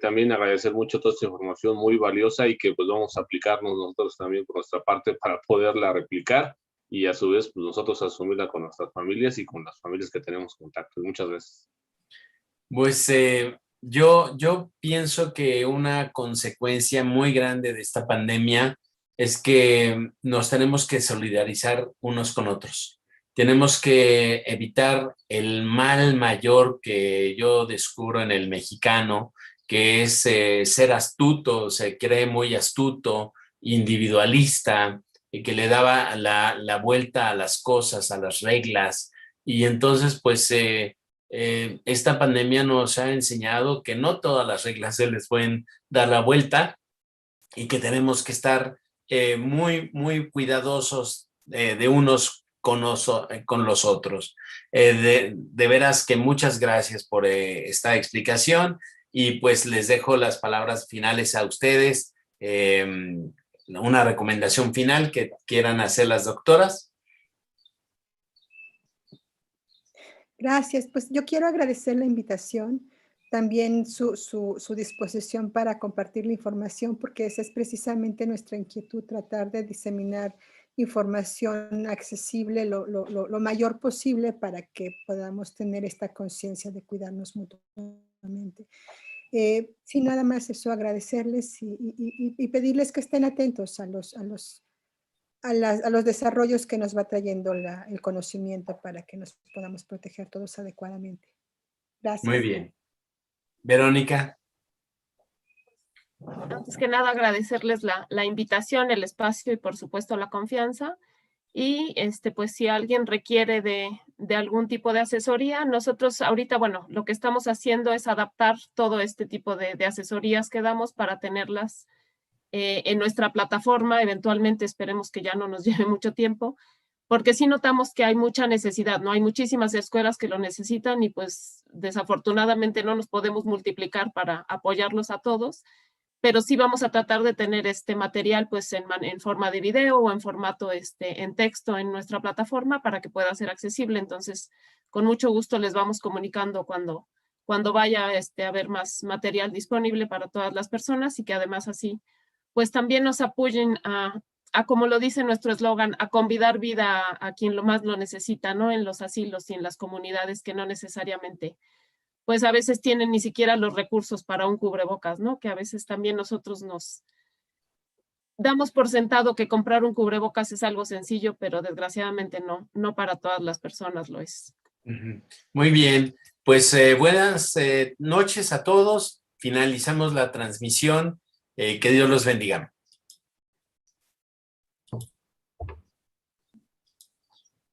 F: también agradecer mucho toda esta información muy valiosa y que pues vamos a aplicarnos nosotros también por nuestra parte para poderla replicar y a su vez pues nosotros asumirla con nuestras familias y con las familias que tenemos contacto. Muchas gracias.
B: Pues yo pienso que una consecuencia muy grande de esta pandemia es que nos tenemos que solidarizar unos con otros. Tenemos que evitar el mal mayor que yo descubro en el mexicano, que es ser astuto, se cree muy astuto, individualista, y que le daba la vuelta a las cosas, a las reglas. Y entonces, pues, esta pandemia nos ha enseñado que no todas las reglas se les pueden dar la vuelta y que tenemos que estar muy, muy cuidadosos de unos con los otros. De veras que muchas gracias por esta explicación y pues les dejo las palabras finales a ustedes. Una recomendación final que quieran hacer las doctoras.
D: Gracias. Pues yo quiero agradecer la invitación, también su disposición para compartir la información, porque esa es precisamente nuestra inquietud, tratar de diseminar información accesible lo mayor posible para que podamos tener esta conciencia de cuidarnos mutuamente. Sin nada más eso, agradecerles y pedirles que estén atentos a los desarrollos que nos va trayendo el conocimiento para que nos podamos proteger todos adecuadamente. Gracias.
B: Muy bien. Verónica.
C: Antes que nada, agradecerles la invitación, el espacio y por supuesto la confianza. Y pues si alguien requiere de algún tipo de asesoría, nosotros ahorita, bueno, lo que estamos haciendo es adaptar todo este tipo de asesorías que damos para tenerlas en nuestra plataforma. Eventualmente esperemos que ya no nos lleve mucho tiempo, porque sí notamos que hay mucha necesidad, ¿no? Hay muchísimas escuelas que lo necesitan y pues desafortunadamente no nos podemos multiplicar para apoyarlos a todos, pero sí vamos a tratar de tener este material pues en forma de video o en formato en texto en nuestra plataforma para que pueda ser accesible. Entonces, con mucho gusto les vamos comunicando cuando vaya a haber más material disponible para todas las personas y que además así pues también nos apoyen a como lo dice nuestro eslogan, a convidar vida a quien lo más lo necesita, ¿no? En los asilos y en las comunidades que no necesariamente, pues a veces tienen ni siquiera los recursos para un cubrebocas, ¿no? Que a veces también nosotros nos damos por sentado que comprar un cubrebocas es algo sencillo, pero desgraciadamente no para todas las personas lo es.
B: Muy bien, pues buenas noches a todos. Finalizamos la transmisión. Que Dios los bendiga.